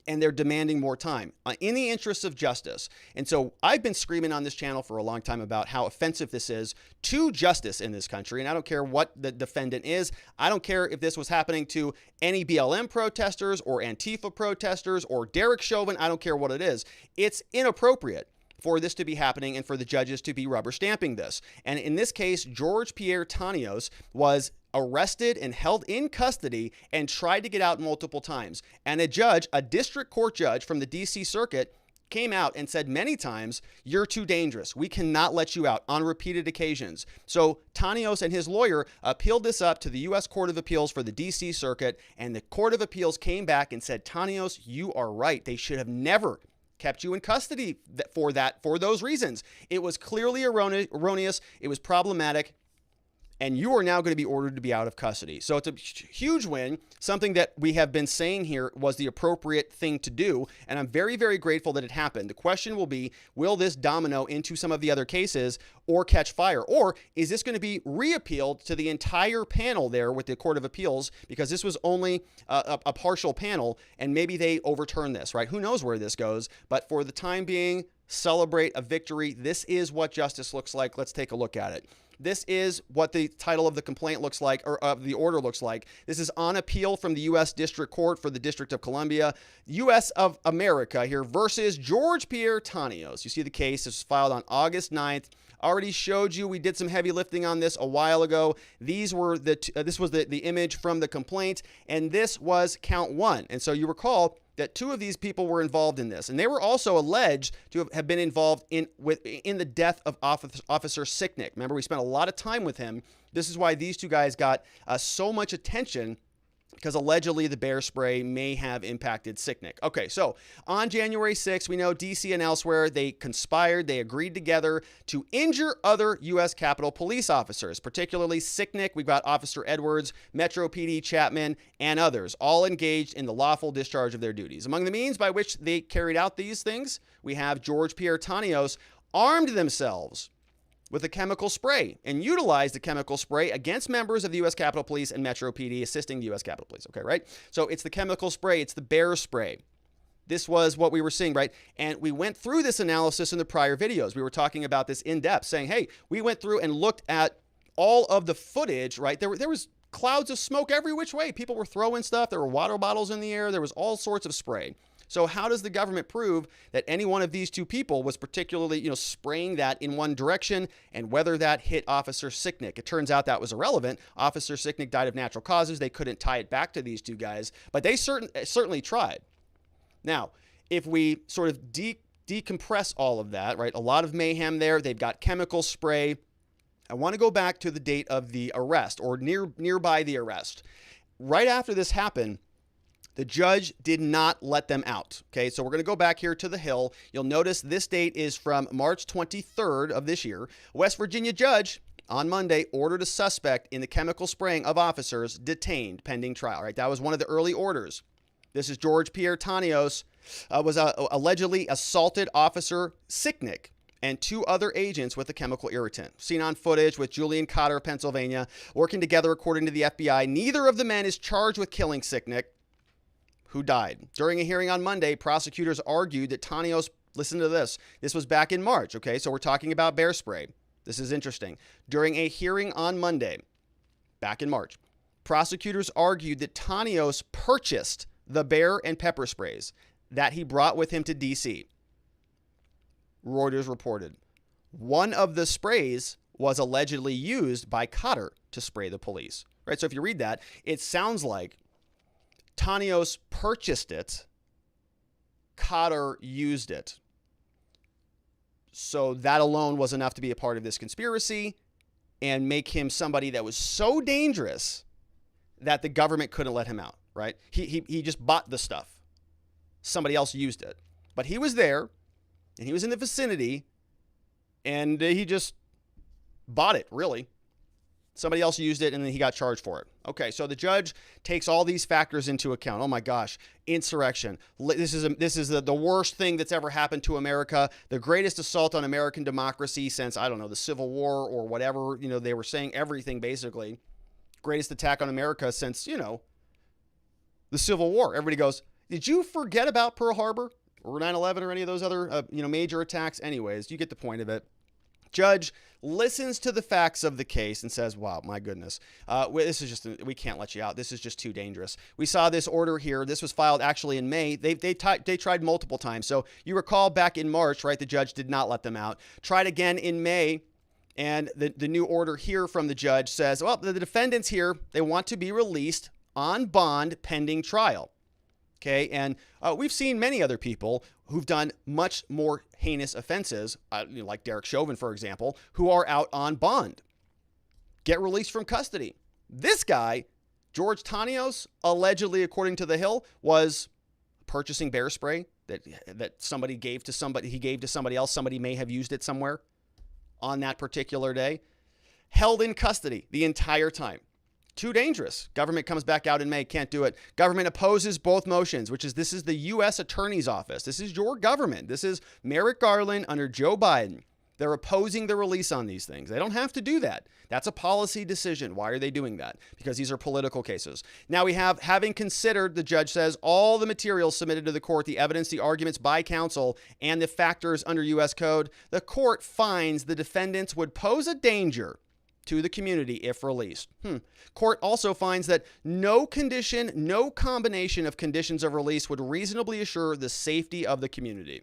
And they're demanding more time in the interests of justice. And so I've been screaming on this channel for a long time about how offensive this is to justice in this country. And I don't care what the defendant is. I don't care if this was happening to any BLM protesters or Antifa protesters or Derek Chauvin. I don't care what it is. It's inappropriate for this to be happening and for the judges to be rubber stamping this. And in this case, George Tanios was arrested and held in custody and tried to get out multiple times. And a district court judge from the DC circuit came out and said many times, you're too dangerous. We cannot let you out on repeated occasions. So Tanios and his lawyer appealed this up to the U.S. Court of Appeals for the DC circuit, and the Court of Appeals came back and said, Tanios, you are right. They should have never kept you in custody for those reasons. It was clearly erroneous. It was problematic. And you are now going to be ordered to be out of custody. So it's a huge win, something that we have been saying here was the appropriate thing to do. And I'm very, very grateful that it happened. The question will be, will this domino into some of the other cases or catch fire? Or is this going to be reappealed to the entire panel there with the Court of Appeals? Because this was only a partial panel, and maybe they overturn this, right? Who knows where this goes? But for the time being, celebrate a victory. This is what justice looks like. Let's take a look at it. This is what the title of the complaint looks like, or of the order looks like. This is on appeal from the U.S. District Court for the District of Columbia, U.S. of America here versus George Tanios. You see the case is filed on August 9th. Already showed you, we did some heavy lifting on this a while ago. This was the image from the complaint, and this was count 1. And so you recall that 2 of these people were involved in this, and they were also alleged to have been involved in the death of Officer Sicknick. Remember, we spent a lot of time with him. This is why these 2 guys got so much attention, because allegedly the bear spray may have impacted Sicknick. Okay, so on January 6th, we know DC and elsewhere, they conspired, they agreed together to injure other U.S. Capitol police officers, particularly Sicknick. We've got Officer Edwards, Metro PD Chapman, and others, all engaged in the lawful discharge of their duties. Among the means by which they carried out these things, we have George Tanios armed themselves with a chemical spray and utilized the chemical spray against members of the U.S. Capitol Police and Metro PD assisting the U.S. Capitol Police. Okay, right? So it's the chemical spray. It's the bear spray. This was what we were seeing, right? And we went through this analysis in the prior videos. We were talking about this in depth, saying, hey, we went through and looked at all of the footage, right? There was clouds of smoke every which way. People were throwing stuff. There were water bottles in the air. There was all sorts of spray. So how does the government prove that any one of these 2 people was particularly, spraying that in one direction, and whether that hit Officer Sicknick? It turns out that was irrelevant. Officer Sicknick died of natural causes. They couldn't tie it back to these 2 guys, but they certainly tried. Now, if we sort of decompress all of that, right? A lot of mayhem there. They've got chemical spray I want to go back to the date of the arrest, or nearby the arrest. Right after this happened, the judge did not let them out. Okay, so we're going to go back here to the Hill. You'll notice this date is from March 23rd of this year. West Virginia judge on Monday ordered a suspect in the chemical spraying of officers detained pending trial. Right, that was one of the early orders. This is George Pierre Tanios, was allegedly assaulted Officer Sicknick and two other agents with a chemical irritant. Seen on footage with Julian Cotter of Pennsylvania working together according to the FBI. Neither of the men is charged with killing Sicknick, who died. During a hearing on Monday, prosecutors argued that Tanios, listen to this, this was back in March, okay, so we're talking about bear spray. This is interesting. During a hearing on Monday, back in March, prosecutors argued that Tanios purchased the bear and pepper sprays that he brought with him to D.C. Reuters reported. One of the sprays was allegedly used by Cotter to spray the police. Right, so if you read that, it sounds like Tanios purchased it, Cotter used it. So that alone was enough to be a part of this conspiracy and make him somebody that was so dangerous that the government couldn't let him out, right? He just bought the stuff. Somebody else used it. But he was there, and he was in the vicinity, and he just bought it, really. Somebody else used it, and then he got charged for it. Okay, so the judge takes all these factors into account. Oh my gosh, insurrection. This is the worst thing that's ever happened to America. The greatest assault on American democracy since, I don't know, the Civil War or whatever. You know, they were saying everything basically. Greatest attack on America since, you know, the Civil War. Everybody goes, did you forget about Pearl Harbor or 9/11 or any of those other major attacks? Anyways, you get the point of it. Judge listens to the facts of the case and says, wow, my goodness, this is just, we can't let you out. This is just too dangerous. We saw this order here. This was filed actually in May. They tried multiple times. So you recall back in March, right, the judge did not let them out. Tried again in May. And the new order here from the judge says, well, the defendants here, they want to be released on bond pending trial. Okay, and we've seen many other people who've done much more heinous offenses, like Derek Chauvin, for example, who are out on bond, get released from custody. This guy, George Tanios, allegedly, according to The Hill, was purchasing bear spray that somebody gave to somebody. He gave to somebody else. Somebody may have used it somewhere on that particular day. Held in custody the entire time. Too dangerous. Government comes back out in May, can't do it. Government opposes both motions, this is the U.S. Attorney's Office. This is your government. This is Merrick Garland under Joe Biden. They're opposing the release on these things. They don't have to do that. That's a policy decision. Why are they doing that? Because these are political cases. Now we have, having considered, the judge says, all the materials submitted to the court, the evidence, the arguments by counsel, and the factors under U.S. Code, the court finds the defendants would pose a danger to the community if released. Court also finds that no condition, no combination of conditions of release would reasonably assure the safety of the community.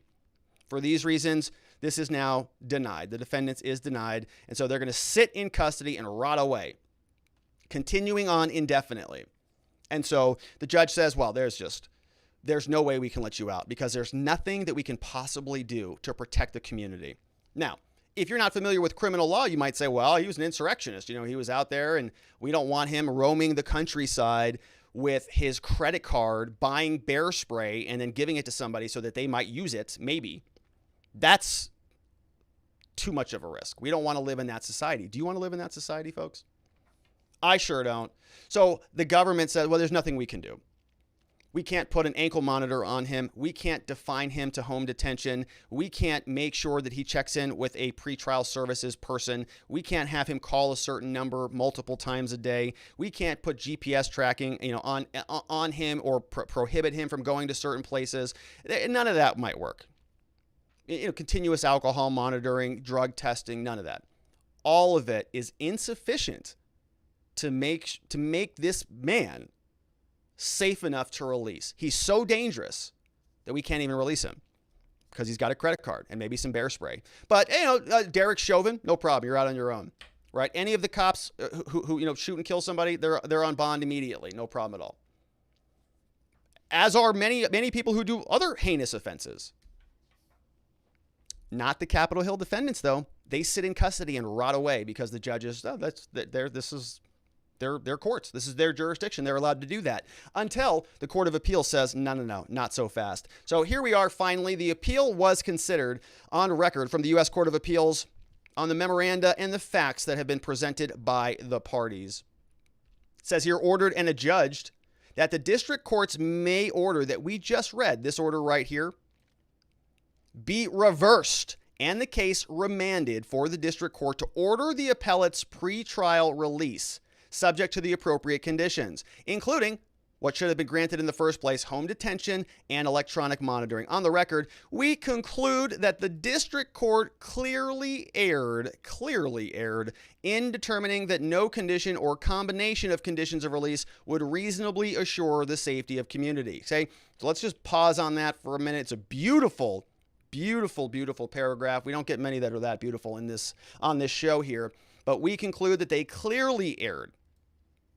For these reasons, this is now denied. The defendants is denied, and so they're going to sit in custody and rot away, continuing on indefinitely. And so the judge says, well, there's no way we can let you out because there's nothing that we can possibly do to protect the community. Now, if you're not familiar with criminal law, you might say, well, he was an insurrectionist. You know, he was out there and we don't want him roaming the countryside with his credit card, buying bear spray and then giving it to somebody so that they might use it. Maybe. That's too much of a risk. We don't want to live in that society. Do you want to live in that society, folks? I sure don't. So the government said, well, there's nothing we can do. We can't put an ankle monitor on him. We can't define him to home detention. We can't make sure that he checks in with a pretrial services person. We can't have him call a certain number multiple times a day. We can't put GPS tracking, on him or prohibit him from going to certain places. None of that might work. Continuous alcohol monitoring, drug testing, none of that. All of it is insufficient to make this man safe enough to release. He's so dangerous that we can't even release him because he's got a credit card and maybe some bear spray. But, Derek Chauvin, no problem. You're out on your own, right? Any of the cops who shoot and kill somebody, they're on bond immediately. No problem at all. As are many people who do other heinous offenses. Not the Capitol Hill defendants, though. they sit in custody and rot away because the judges, this is their courts. This is their jurisdiction. They're allowed to do that until the Court of Appeal says, no, not so fast. So here we are. Finally, the appeal was considered on record from the U.S. Court of Appeals on the memoranda and the facts that have been presented by the parties. It says here, ordered and adjudged that the district courts may order that we just read, this order right here, be reversed and the case remanded for the district court to order the appellate's pretrial release subject to the appropriate conditions, including what should have been granted in the first place, home detention and electronic monitoring. On the record, we conclude that the district court clearly erred in determining that no condition or combination of conditions of release would reasonably assure the safety of community. Okay, so let's just pause on that for a minute. It's a beautiful paragraph. We don't get many that are that beautiful on this show here, but we conclude that they clearly erred,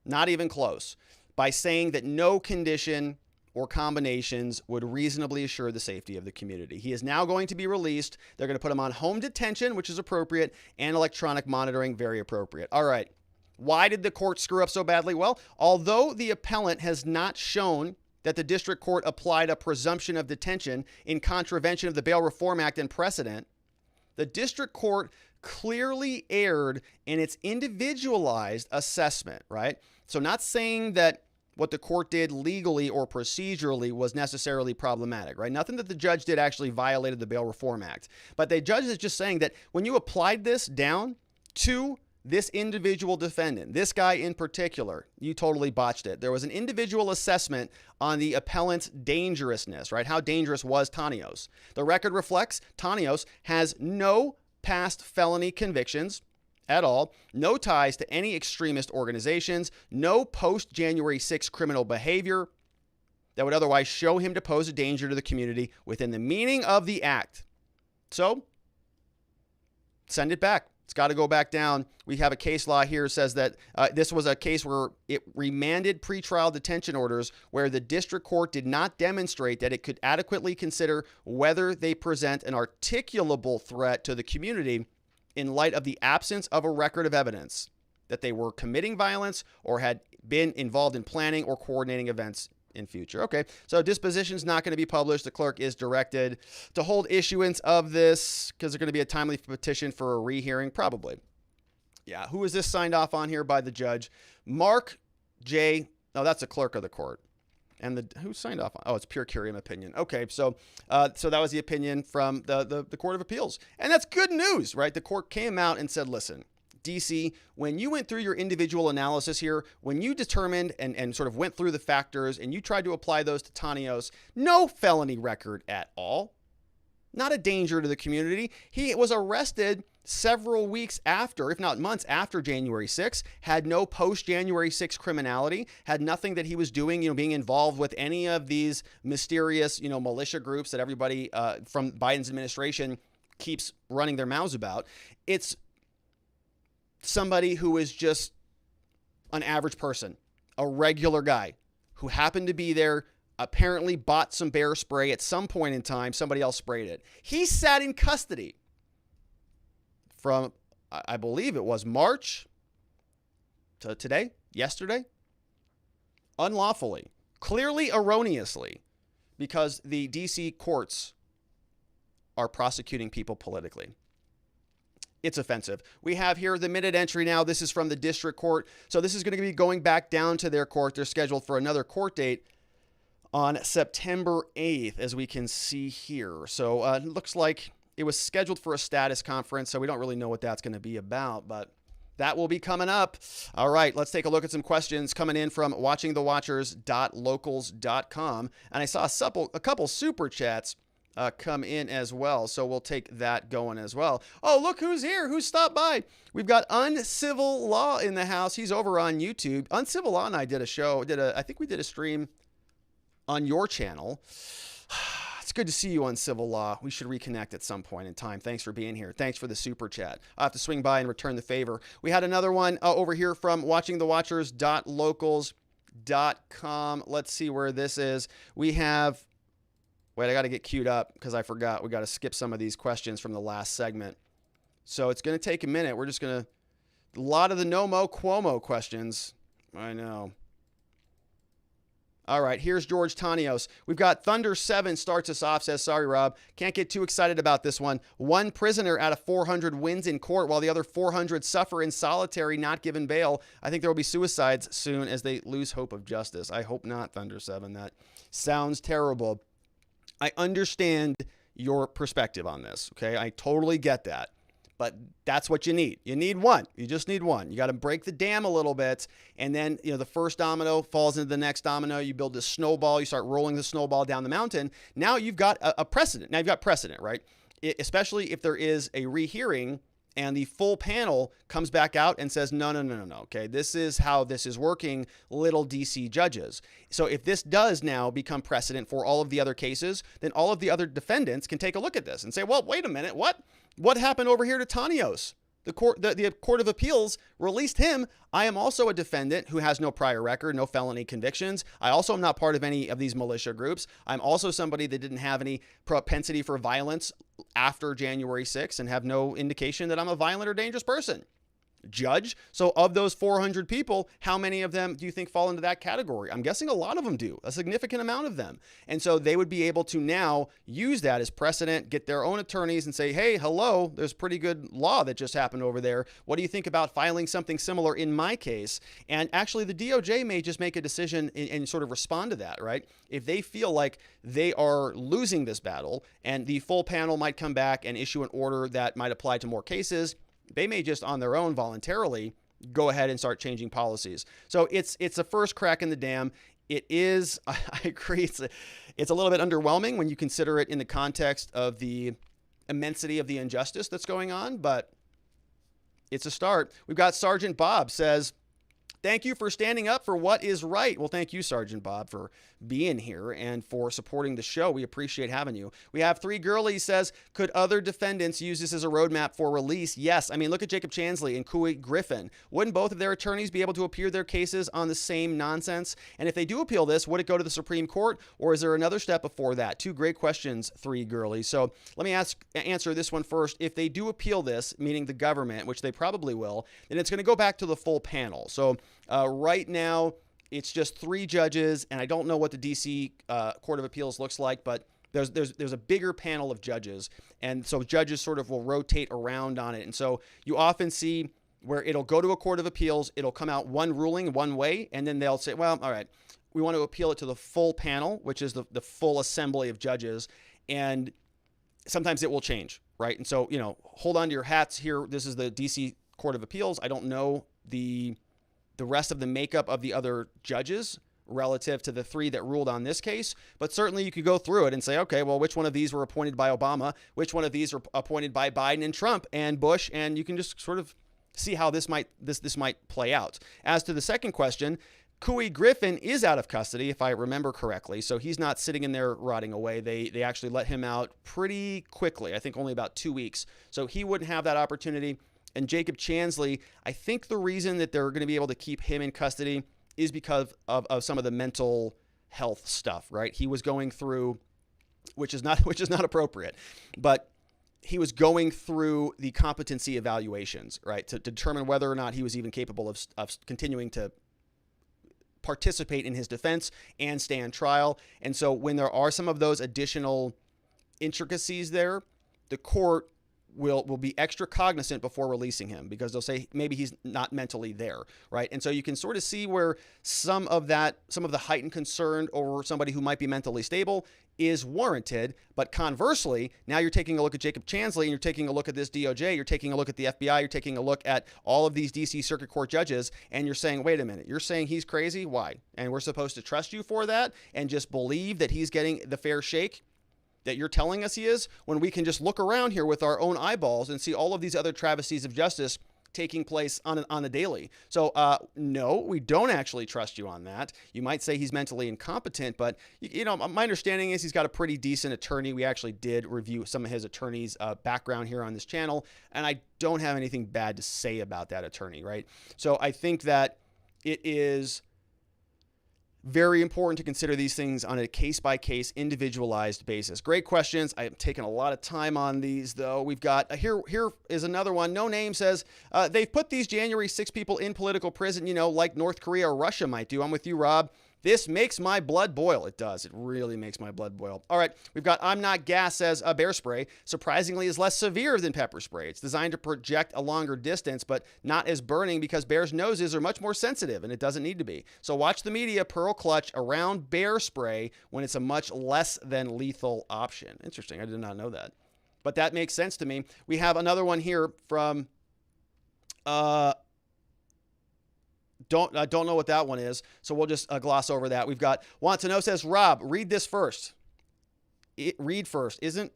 not even close, by saying that no condition or combinations would reasonably assure the safety of the community. He is now going to be released. They're going to put him on home detention, which is appropriate, and electronic monitoring, very appropriate. All right. Why did the court screw up so badly? Well, although the appellant has not shown that the district court applied a presumption of detention in contravention of the Bail Reform Act and precedent, the district court clearly erred in its individualized assessment, right? So not saying that what the court did legally or procedurally was necessarily problematic, right? Nothing that the judge did actually violated the Bail Reform Act. But the judge is just saying that when you applied this down to this individual defendant, this guy in particular, you totally botched it. There was an individual assessment on the appellant's dangerousness, right? How dangerous was Tanios? The record reflects Tanios has no past felony convictions at all, no ties to any extremist organizations, no post-January 6 criminal behavior that would otherwise show him to pose a danger to the community within the meaning of the act. So, send it back. It's got to go back down. We have a case law here that says that this was a case where it remanded pretrial detention orders where the district court did not demonstrate that it could adequately consider whether they present an articulable threat to the community in light of the absence of a record of evidence that they were committing violence or had been involved in planning or coordinating events in future. Okay, so disposition's not going to be published. The clerk is directed to hold issuance of this because there's going to be a timely petition for a rehearing, probably. Yeah, who is this signed off on here by the judge? Mark J. No, that's the clerk of the court. And who signed off on? Oh, it's pure curiam opinion. Okay, so that was the opinion from the Court of Appeals. And that's good news, right? The court came out and said, listen, DC, when you went through your individual analysis here, when you determined and sort of went through the factors and you tried to apply those to Tanios, no felony record at all. Not a danger to the community. He was arrested several weeks after, if not months after January 6th, had no post-January 6th criminality, had nothing that he was doing, being involved with any of these mysterious, militia groups that everybody from Biden's administration keeps running their mouths about. It's somebody who is just an average person, a regular guy who happened to be there, apparently bought some bear spray at some point in time. Somebody else sprayed it. He sat in custody from, I believe it was March to yesterday, unlawfully, clearly erroneously, because the DC courts are prosecuting people politically. It's offensive. We have here the minute entry now. This is from the district court. So this is going to be going back down to their court. They're scheduled for another court date on September 8th, as we can see here. So it looks like it was scheduled for a status conference, so we don't really know what that's going to be about, but that will be coming up. All right, let's take a look at some questions coming in from watchingthewatchers.locals.com. And I saw a couple super chats come in as well, so we'll take that going as well. Oh, look who's here. Who stopped by? We've got Uncivil Law in the house. He's over on YouTube. Uncivil Law and I did a show. I think we did a stream on your channel. It's good to see you on Civil Law. We should reconnect at some point in time. Thanks for being here. Thanks for the super chat. I'll have to swing by and return the favor. We had another one over here from watchingthewatchers.locals.com. Let's see where this is. We have, wait, I got to get queued up because I forgot. We got to skip some of these questions from the last segment. So it's going to take a minute. We're just going to, a lot of the no-mo Cuomo questions. I know. All right, here's George Tanios. We've got Thunder7 starts us off, says, sorry, Rob, can't get too excited about this one. One prisoner out of 400 wins in court while the other 400 suffer in solitary, not given bail. I think there will be suicides soon as they lose hope of justice. I hope not, Thunder7. That sounds terrible. I understand your perspective on this, okay? I totally get that. But that's what you need. You need one. You just need one. You got to break the dam a little bit. And then, the first domino falls into the next domino. You build this snowball. You start rolling the snowball down the mountain. Now you've got a precedent. Now you've got precedent, right? Especially if there is a rehearing and the full panel comes back out and says, no. Okay, this is how this is working, little DC judges. So if this does now become precedent for all of the other cases, then all of the other defendants can take a look at this and say, well, wait a minute, what happened over here to Tanios? The Court of Appeals released him. I am also a defendant who has no prior record, no felony convictions. I also am not part of any of these militia groups. I'm also somebody that didn't have any propensity for violence after January 6th and have no indication that I'm a violent or dangerous person. Judge. So of those 400 people, how many of them do you think fall into that category? I'm guessing a lot of them do, a significant amount of them. And so they would be able to now use that as precedent, get their own attorneys and say, hey, hello, there's pretty good law that just happened over there. What do you think about filing something similar in my case? And actually the DOJ may just make a decision and sort of respond to that, right? If they feel like they are losing this battle and the full panel might come back and issue an order that might apply to more cases, they may just on their own voluntarily go ahead and start changing policies. So it's a first crack in the dam. It is, I agree, it's a little bit underwhelming when you consider it in the context of the immensity of the injustice that's going on, but it's a start. We've got Sergeant Bob says, thank you for standing up for what is right. Well, thank you, Sergeant Bob, for being here and for supporting the show. We appreciate having you. We have Three Girlies says, could other defendants use this as a roadmap for release? Yes. I mean, look at Jacob Chansley and Couey Griffin. Wouldn't both of their attorneys be able to appear their cases on the same nonsense? And if they do appeal this, would it go to the Supreme Court or is there another step before that? Two great questions, Three Girlies. So let me answer this one first. If they do appeal this, meaning the government, which they probably will, then it's going to go back to the full panel. So right now, it's just 3 judges, and I don't know what the D.C. Court of Appeals looks like, but there's a bigger panel of judges, and so judges sort of will rotate around on it. And so you often see where it'll go to a Court of Appeals, it'll come out one ruling one way, and then they'll say, well, all right, we want to appeal it to the full panel, which is the full assembly of judges, and sometimes it will change, right? And so, hold on to your hats here. This is the D.C. Court of Appeals. I don't know the rest of the makeup of the other judges relative to the 3 that ruled on this case, but certainly you could go through it and say, okay, well, which one of these were appointed by Obama, which one of these were appointed by Biden and Trump and Bush, and you can just sort of see how this might play out. As to the second question, Couey Griffin is out of custody, if I remember correctly, so he's not sitting in there rotting away. They actually let him out pretty quickly, I think only about 2 weeks, so he wouldn't have that opportunity. And Jacob Chansley, I think the reason that they're going to be able to keep him in custody is because of some of the mental health stuff, right? He was going through, which is not appropriate, but he was going through the competency evaluations, right, to determine whether or not he was even capable of continuing to participate in his defense and stand trial. And so when there are some of those additional intricacies there, the court will be extra cognizant before releasing him because they'll say maybe he's not mentally there, right? And so you can sort of see where some of the heightened concern over somebody who might be mentally stable is warranted. But conversely, now you're taking a look at Jacob Chansley and you're taking a look at this DOJ, you're taking a look at the FBI, you're taking a look at all of these DC Circuit Court judges, and you're saying, wait a minute, you're saying he's crazy? Why? And we're supposed to trust you for that and just believe that he's getting the fair shake that you're telling us he is, when we can just look around here with our own eyeballs and see all of these other travesties of justice taking place on a daily. So no, we don't actually trust you on that. You might say he's mentally incompetent, but my understanding is he's got a pretty decent attorney. We actually did review some of his attorney's background here on this channel, and I don't have anything bad to say about that attorney, right? So I think that it is Very important to consider these things on a case-by-case, individualized basis. Great questions. I am taking a lot of time on these, though. We've got, here is another one. No Name says, they've put these January 6 people in political prison, like North Korea or Russia might do. I'm with you, Rob. This makes my blood boil. It does. It really makes my blood boil. All right, we've got I'm Not Gas says bear spray surprisingly is less severe than pepper spray. It's designed to project a longer distance, but not as burning because bears' noses are much more sensitive, and it doesn't need to be. So watch the media pearl clutch around bear spray when it's a much less than lethal option. Interesting. I did not know that. But that makes sense to me. We have another one here from... I don't know what that one is, so we'll just gloss over that. We've got Want to Know says, Rob, read this first. Read first. Isn't...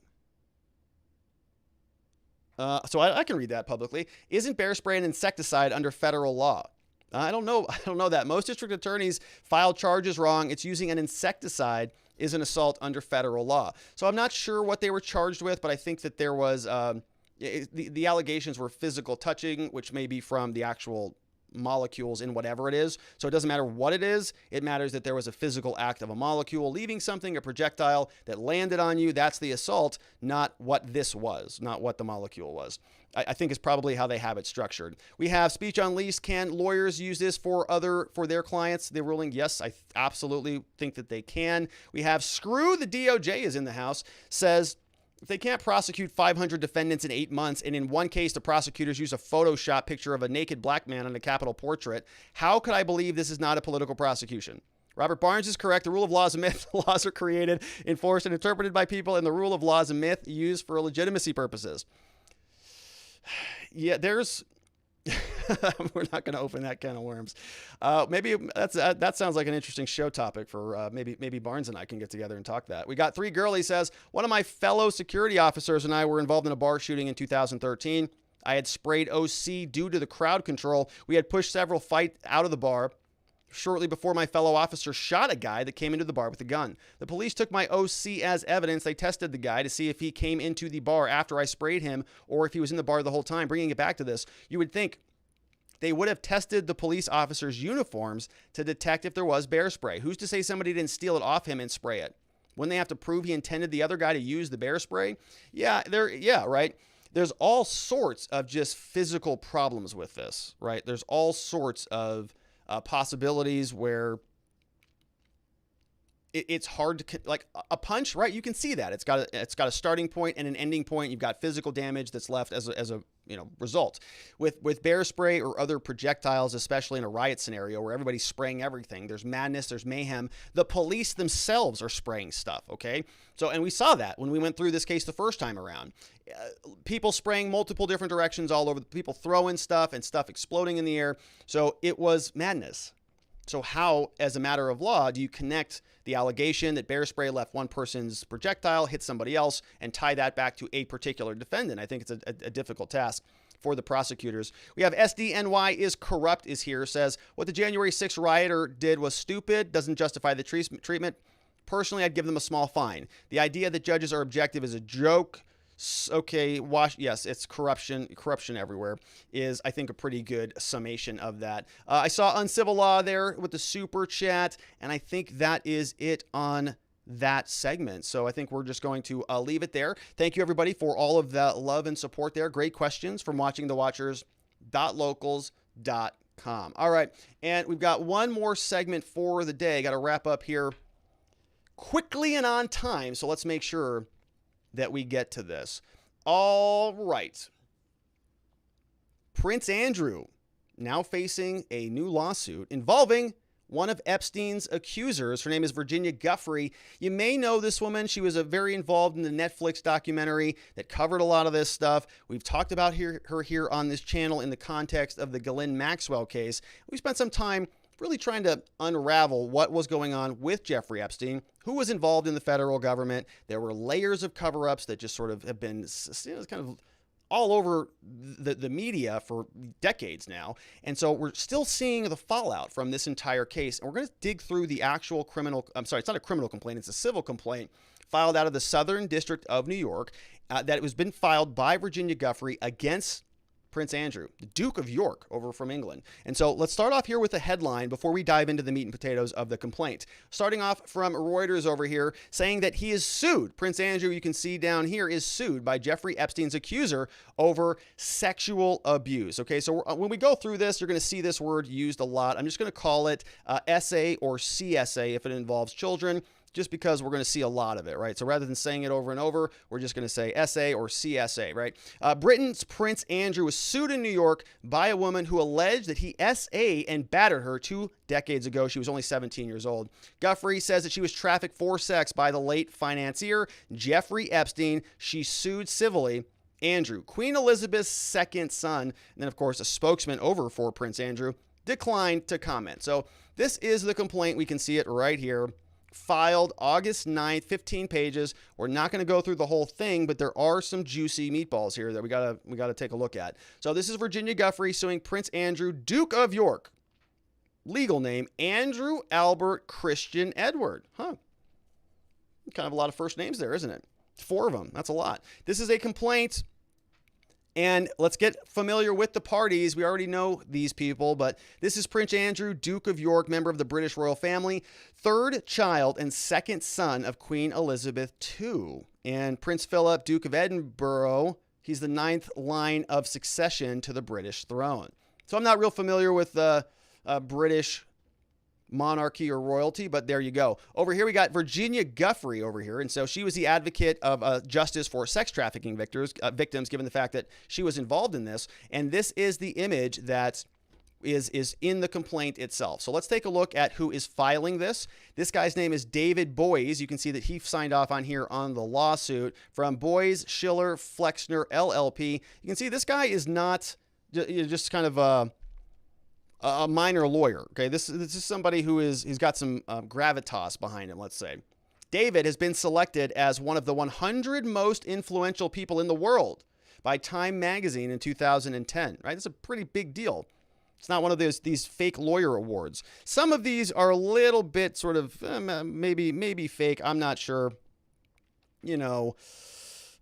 so I can read that publicly. Isn't bear spray an insecticide under federal law? I don't know. I don't know that. Most district attorneys file charges wrong. It's using an insecticide is an assault under federal law. So I'm not sure what they were charged with, but I think that there was... the allegations were physical touching, which may be from the actual molecules in whatever it is. So it doesn't matter what it is. It matters that there was a physical act of a molecule leaving something, a projectile that landed on you. That's the assault, not what this was, not what the molecule was. I think is probably how they have it structured. We have Speech Unleashed. Can lawyers use this for their clients? They're ruling yes. I absolutely think that they can. We have Screw the DOJ is in the house, says, if they can't prosecute 500 defendants in 8 months, and in one case the prosecutors use a Photoshop picture of a naked black man on a Capitol portrait, how could I believe this is not a political prosecution? Robert Barnes is correct. The rule of law is a myth. Laws are created, enforced, and interpreted by people, and the rule of law is a myth used for legitimacy purposes. Yeah, there's... We're not going to open that can of worms. Maybe that sounds like an interesting show topic for maybe Barnes and I can get together and talk that. We got Three Girlie says, one of my fellow security officers and I were involved in a bar shooting in 2013. I had sprayed OC due to the crowd control. We had pushed several fights out of the bar. Shortly before, my fellow officer shot a guy that came into the bar with a gun. The police took my OC as evidence. They tested the guy to see if he came into the bar after I sprayed him or if he was in the bar the whole time. Bringing it back to this, you would think they would have tested the police officers' uniforms to detect if there was bear spray. Who's to say somebody didn't steal it off him and spray it? Wouldn't they have to prove he intended the other guy to use the bear spray? Yeah, right. There's all sorts of just physical problems with this, right? There's all sorts of possibilities where it's hard to, like a punch, right? You can see that it's got a starting point and an ending point. You've got physical damage that's left as a result. With bear spray or other projectiles, especially in a riot scenario where everybody's spraying everything, there's madness, there's mayhem. The police themselves are spraying stuff. Okay, so and we saw that when we went through this case the first time around. People spraying multiple different directions all over. People throwing stuff and stuff exploding in the air. So it was madness. So how, as a matter of law, do you connect the allegation that bear spray left one person's projectile, hit somebody else, and tie that back to a particular defendant? I think it's a difficult task for the prosecutors. We have SDNY is corrupt is here, says, what the January 6th rioter did was stupid, doesn't justify the treatment. Personally, I'd give them a small fine. The idea that judges are objective is a joke. Okay, yes, it's corruption everywhere is, I think, a pretty good summation of that. I saw Uncivil Law there with the super chat, and I think that is it on that segment. So I think we're just going to leave it there. Thank you, everybody, for all of the love and support there. Great questions from watchingthewatchers.locals.com. All right, and we've got one more segment for the day. Got to wrap up here quickly and on time, so let's make sure that we get to this. All right. Prince Andrew now facing a new lawsuit involving one of Epstein's accusers. Her name is Virginia Giuffre. You may know this woman. She was very involved in the Netflix documentary that covered a lot of this stuff. We've talked about her here on this channel in the context of the Ghislaine Maxwell case. We spent some time really trying to unravel what was going on with Jeffrey Epstein, who was involved in the federal government. There were layers of cover-ups that just sort of have been kind of all over the media for decades now. And so we're still seeing the fallout from this entire case. And we're going to dig through the actual it's not a criminal complaint, it's a civil complaint filed out of the Southern District of New York that was been filed by Virginia Giuffre against Prince Andrew, the Duke of York, over from England. And so let's start off here with the headline before we dive into the meat and potatoes of the complaint. Starting off from Reuters over here, saying that he is sued. Prince Andrew, you can see down here, is sued by Jeffrey Epstein's accuser over sexual abuse. Okay, so when we go through this, you're going to see this word used a lot. I'm just going to call it SA or CSA if it involves children, just because we're going to see a lot of it, right? So rather than saying it over and over, we're just going to say SA or CSA, right? Britain's Prince Andrew was sued in New York by a woman who alleged that he SA and battered her 2 decades ago. She was only 17 years old. Giuffre says that she was trafficked for sex by the late financier Jeffrey Epstein. She sued civilly Andrew, Queen Elizabeth's second son, and then of course a spokesman over for Prince Andrew declined to comment. So this is the complaint. We can see it right here. Filed August 9th, 15 pages. We're not going to go through the whole thing, but there are some juicy meatballs here that we gotta take a look at. So this is Virginia Giuffre suing Prince Andrew, Duke of York. Legal name, Andrew Albert Christian Edward. Kind of a lot of first names there, isn't it? 4 of them. That's a lot. This is a complaint. And let's get familiar with the parties. We already know these people, but this is Prince Andrew, Duke of York, member of the British royal family, 3rd child and 2nd son of Queen Elizabeth II. And Prince Philip, Duke of Edinburgh, he's the 9th line of succession to the British throne. So I'm not real familiar with the British monarchy or royalty, but there you go. Over here we got Virginia Giuffre over here, and so she was the advocate of justice for sex trafficking victims, given the fact that she was involved in this. And this is the image that is in the complaint itself. So let's take a look at who is filing this. This guy's name is David Boys. You can see that he signed off on here on the lawsuit from Boys, Schiller, Flexner, LLP. You can see this guy is not just kind of a minor lawyer. Okay, this is somebody he's got some gravitas behind him, let's say. David has been selected as one of the 100 most influential people in the world by Time magazine in 2010, right? That's a pretty big deal. It's not one of these fake lawyer awards. Some of these are a little bit sort of maybe fake. I'm not sure. You know,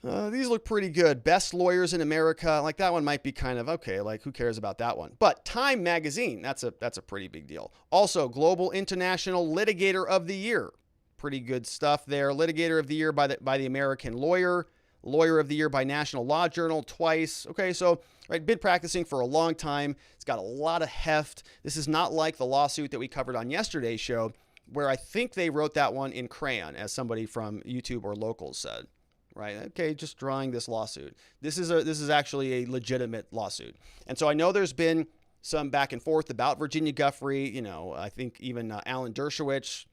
these look pretty good. Best lawyers in America. Like that one might be kind of okay. Like who cares about that one? But Time magazine, that's a pretty big deal. Also, Global International Litigator of the Year. Pretty good stuff there. Litigator of the Year by the American Lawyer. Lawyer of the Year by National Law Journal twice. Okay, so right, been practicing for a long time. It's got a lot of heft. This is not like the lawsuit that we covered on yesterday's show, where I think they wrote that one in crayon, as somebody from YouTube or Locals said. Right? Okay, just drawing this lawsuit. This is actually a legitimate lawsuit. And so I know there's been some back and forth about Virginia Giuffre. You know, I think even Alan Dershowitz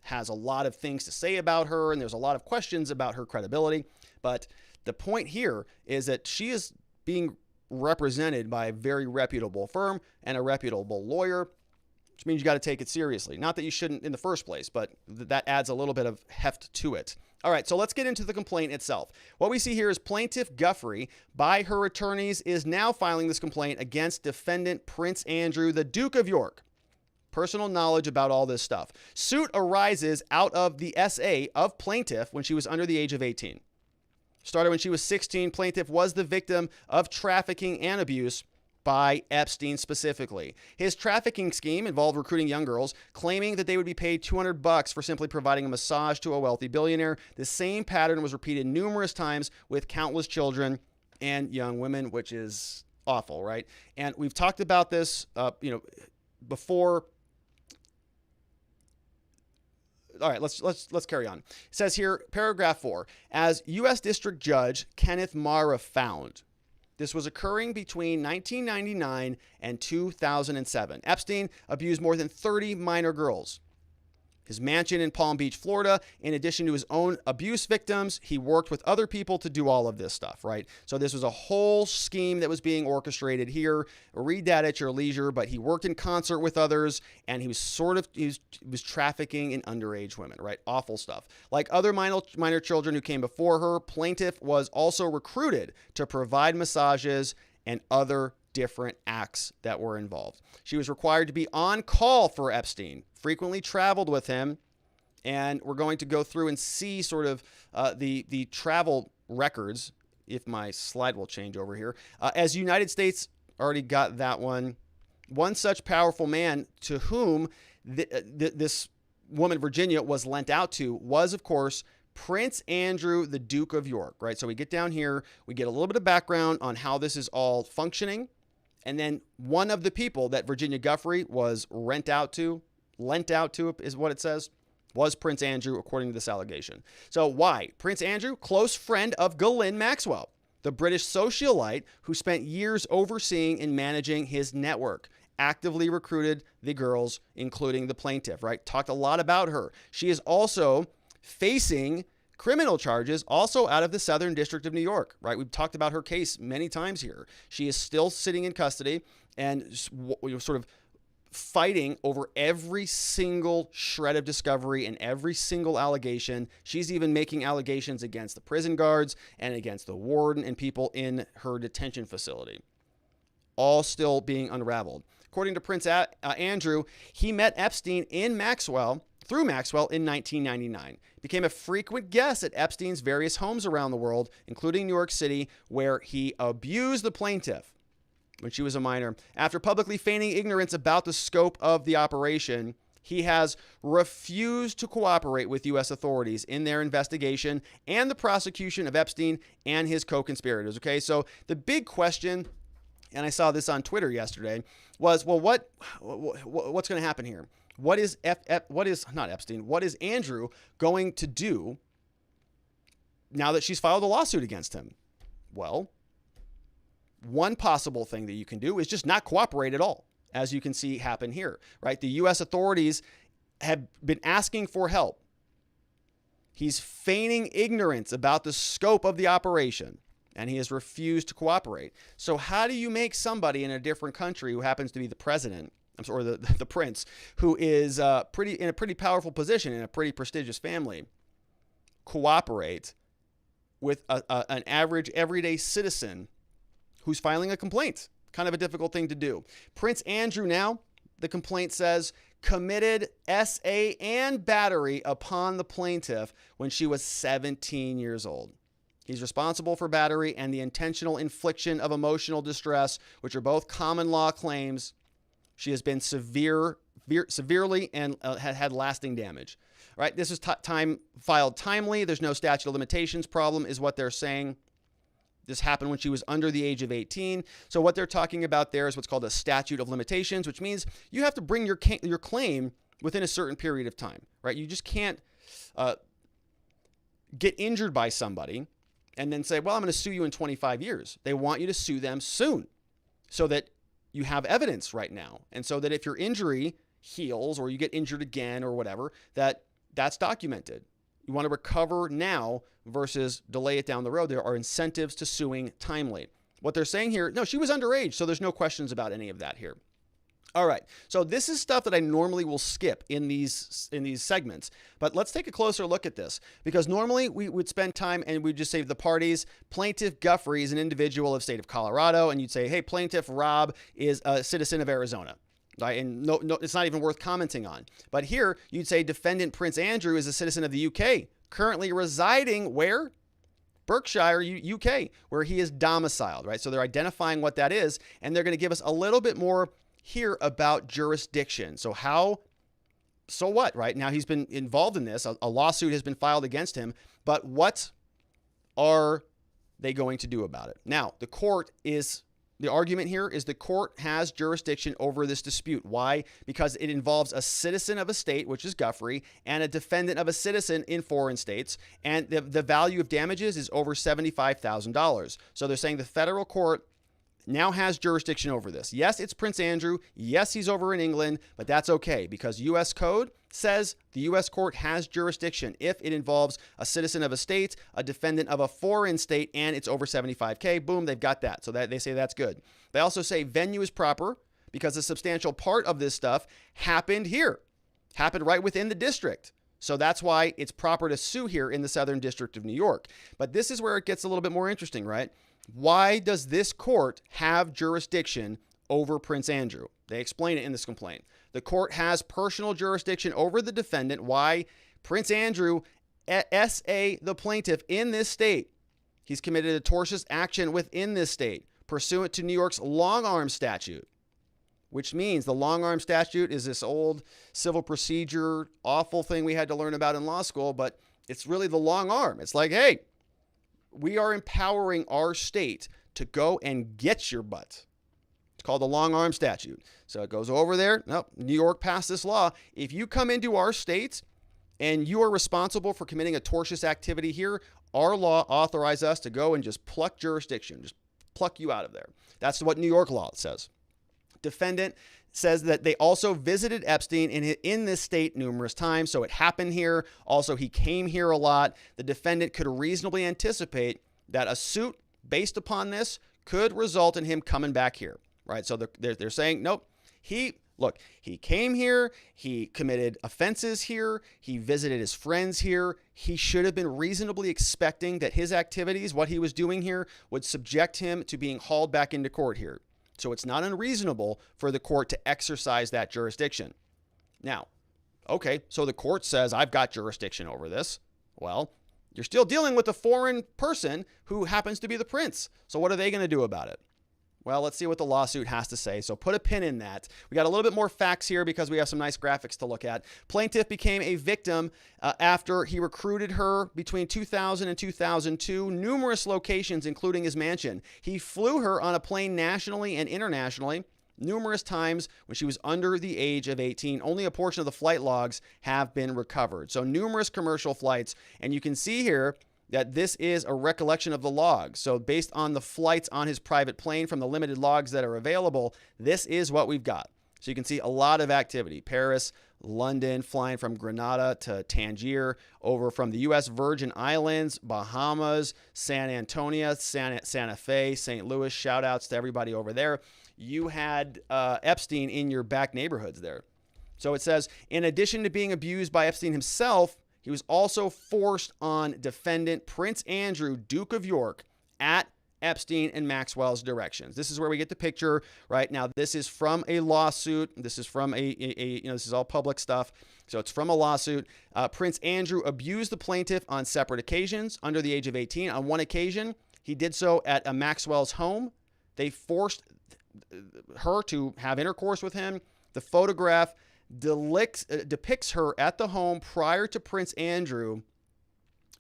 has a lot of things to say about her, and there's a lot of questions about her credibility. But the point here is that she is being represented by a very reputable firm and a reputable lawyer, which means you got to take it seriously. Not that you shouldn't in the first place, but that adds a little bit of heft to it. All right, so let's get into the complaint itself. What we see here is plaintiff Giuffre, by her attorneys, is now filing this complaint against defendant Prince Andrew, the Duke of York. Personal knowledge about all this stuff. Suit arises out of the SA of plaintiff when she was under the age of 18. Started when she was 16. Plaintiff was the victim of trafficking and abuse by Epstein specifically. His trafficking scheme involved recruiting young girls, claiming that they would be paid $200 for simply providing a massage to a wealthy billionaire. The same pattern was repeated numerous times with countless children and young women, which is awful, right? And we've talked about this, before. All right, let's carry on. It says here, paragraph 4, as U.S. District Judge Kenneth Mara found, this was occurring between 1999 and 2007. Epstein abused more than 30 minor girls. His mansion in Palm Beach, Florida, in addition to his own abuse victims, he worked with other people to do all of this stuff, right? So this was a whole scheme that was being orchestrated here. Read that at your leisure, but he worked in concert with others, and he was trafficking in underage women, right? Awful stuff. Like other minor children who came before her, plaintiff was also recruited to provide massages and other different acts that were involved. She was required to be on call for Epstein, frequently traveled with him, and we're going to go through and see sort of the travel records if my slide will change over here. As United States, already got that one. One such powerful man to whom this woman, Virginia, was lent out to was, of course, Prince Andrew, the Duke of York, right? So we get down here, we get a little bit of background on how this is all functioning. And then one of the people that Virginia Giuffre was lent out to is what it says, was Prince Andrew, according to this allegation. So why? Prince Andrew, close friend of Ghislaine Maxwell, the British socialite who spent years overseeing and managing his network, actively recruited the girls, including the plaintiff, right? Talked a lot about her. She is also facing criminal charges, also out of the Southern District of New York, right? We've talked about her case many times here. She is still sitting in custody and sort of fighting over every single shred of discovery and every single allegation. She's even making allegations against the prison guards and against the warden and people in her detention facility, all still being unraveled. According to Prince Andrew, he met Epstein through Maxwell in 1999. Became a frequent guest at Epstein's various homes around the world, including New York City, where he abused the plaintiff when she was a minor. After publicly feigning ignorance about the scope of the operation, he has refused to cooperate with U.S. authorities in their investigation and the prosecution of Epstein and his co-conspirators. Okay, so the big question, and I saw this on Twitter yesterday, was, well, what's going to happen here? What is Andrew going to do now that she's filed a lawsuit against him? Well, one possible thing that you can do is just not cooperate at all, as you can see happen here, right? The U.S. authorities have been asking for help. He's feigning ignorance about the scope of the operation, and he has refused to cooperate. So how do you make somebody in a different country who happens to be the president, or the prince, who is in a pretty powerful position in a pretty prestigious family, cooperate with an average everyday citizen who's filing a complaint? Kind of a difficult thing to do. Prince Andrew now, the complaint says, committed SA and battery upon the plaintiff when she was 17 years old. He's responsible for battery and the intentional infliction of emotional distress, which are both common law claims. She has been severely and had lasting damage. All right, this is filed timely. There's no statute of limitations problem, is what they're saying. This happened when she was under the age of 18. So what they're talking about there is what's called a statute of limitations, which means you have to bring your claim within a certain period of time, right? You just can't get injured by somebody and then say, well, I'm going to sue you in 25 years. They want you to sue them soon so that you have evidence right now. And so that if your injury heals or you get injured again or whatever, that's documented. You want to recover now versus delay it down the road. There are incentives to suing timely. What they're saying here, no, she was underage, so there's no questions about any of that here. All right, so this is stuff that I normally will skip in these segments, but let's take a closer look at this, because normally we would spend time and we'd just say the parties. Plaintiff Giuffre is an individual of state of Colorado, and you'd say, hey, Plaintiff Rob is a citizen of Arizona. Right? And no, it's not even worth commenting on. But here you'd say defendant Prince Andrew is a citizen of the UK, currently residing where? Berkshire, UK, where he is domiciled, right? So they're identifying what that is, and they're going to give us a little bit more here about jurisdiction. So what, right? Now he's been involved in this. A lawsuit has been filed against him, but what are they going to do about it? Now, the argument here is the court has jurisdiction over this dispute. Why? Because it involves a citizen of a state, which is Giuffre, and a defendant of a citizen in foreign states. And the value of damages is over $75,000. So they're saying the federal court now has jurisdiction over this. Yes, it's Prince Andrew. Yes, he's over in England, but that's okay because U.S. Code says the U.S. court has jurisdiction if it involves a citizen of a state, a defendant of a foreign state, and it's over $75K. Boom, they've got that. So that they say that's good. They also say venue is proper because a substantial part of this stuff happened right within the district. So that's why it's proper to sue here in the Southern District of New York. But this is where it gets a little bit more interesting, right? Why does this court have jurisdiction over Prince Andrew? They explain it in this complaint. The court has personal jurisdiction over the defendant. Why? Prince Andrew, S.A., the plaintiff in this state, He's committed a tortious action within this state, pursuant to New York's long arm statute, which means the long arm statute is this old civil procedure, awful thing we had to learn about in law school, but it's really the long arm. It's like, hey, we are empowering our state to go and get your butt. It's called the long arm statute. So it goes over there. Nope, New York passed this law. If you come into our state and you are responsible for committing a tortious activity here, our law authorizes us to go and just pluck jurisdiction, just pluck you out of there. That's what New York law says. Defendant says that they also visited Epstein in this state numerous times. So it happened here. Also, he came here a lot. The defendant could reasonably anticipate that a suit based upon this could result in him coming back here, right? So they're saying, nope, he came here, he committed offenses here, he visited his friends here. He should have been reasonably expecting that his activities, what he was doing here, would subject him to being hauled back into court here. So it's not unreasonable for the court to exercise that jurisdiction. Now, okay, so the court says, I've got jurisdiction over this. Well, you're still dealing with a foreign person who happens to be the prince. So what are they going to do about it? Well, let's see what the lawsuit has to say. So put a pin in that. We got a little bit more facts here because we have some nice graphics to look at. Plaintiff became a victim after he recruited her between 2000 and 2002, numerous locations, including his mansion. He flew her on a plane nationally and internationally numerous times when she was under the age of 18. Only a portion of the flight logs have been recovered. So numerous commercial flights. And you can see here that this is a recollection of the logs. So based on the flights on his private plane from the limited logs that are available, this is what we've got. So you can see a lot of activity. Paris, London, flying from Grenada to Tangier, over from the U.S. Virgin Islands, Bahamas, San Antonio, Santa Fe, St. Louis. Shout outs to everybody over there. You had Epstein in your back neighborhoods there. So it says, in addition to being abused by Epstein himself, he was also forced on defendant Prince Andrew, Duke of York, at Epstein and Maxwell's directions. This is where we get the picture right now. This is from a lawsuit. This is from this is all public stuff. So it's from a lawsuit. Prince Andrew abused the plaintiff on separate occasions under the age of 18. On one occasion, he did so at a Maxwell's home. They forced her to have intercourse with him. The photograph depicts her at the home prior to Prince Andrew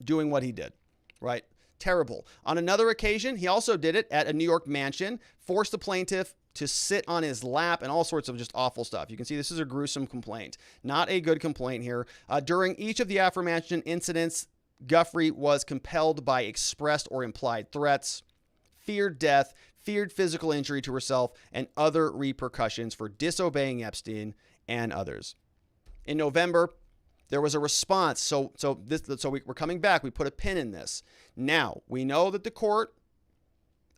doing what he did, right? Terrible. On another occasion, he also did it at a New York mansion, forced the plaintiff to sit on his lap and all sorts of just awful stuff. You can see this is a gruesome complaint. Not a good complaint here. During each of the aforementioned incidents, Giuffre was compelled by expressed or implied threats, feared death, feared physical injury to herself, and other repercussions for disobeying Epstein and others. In November, there was a response. So we're coming back. We put a pin in this. Now, we know that the court,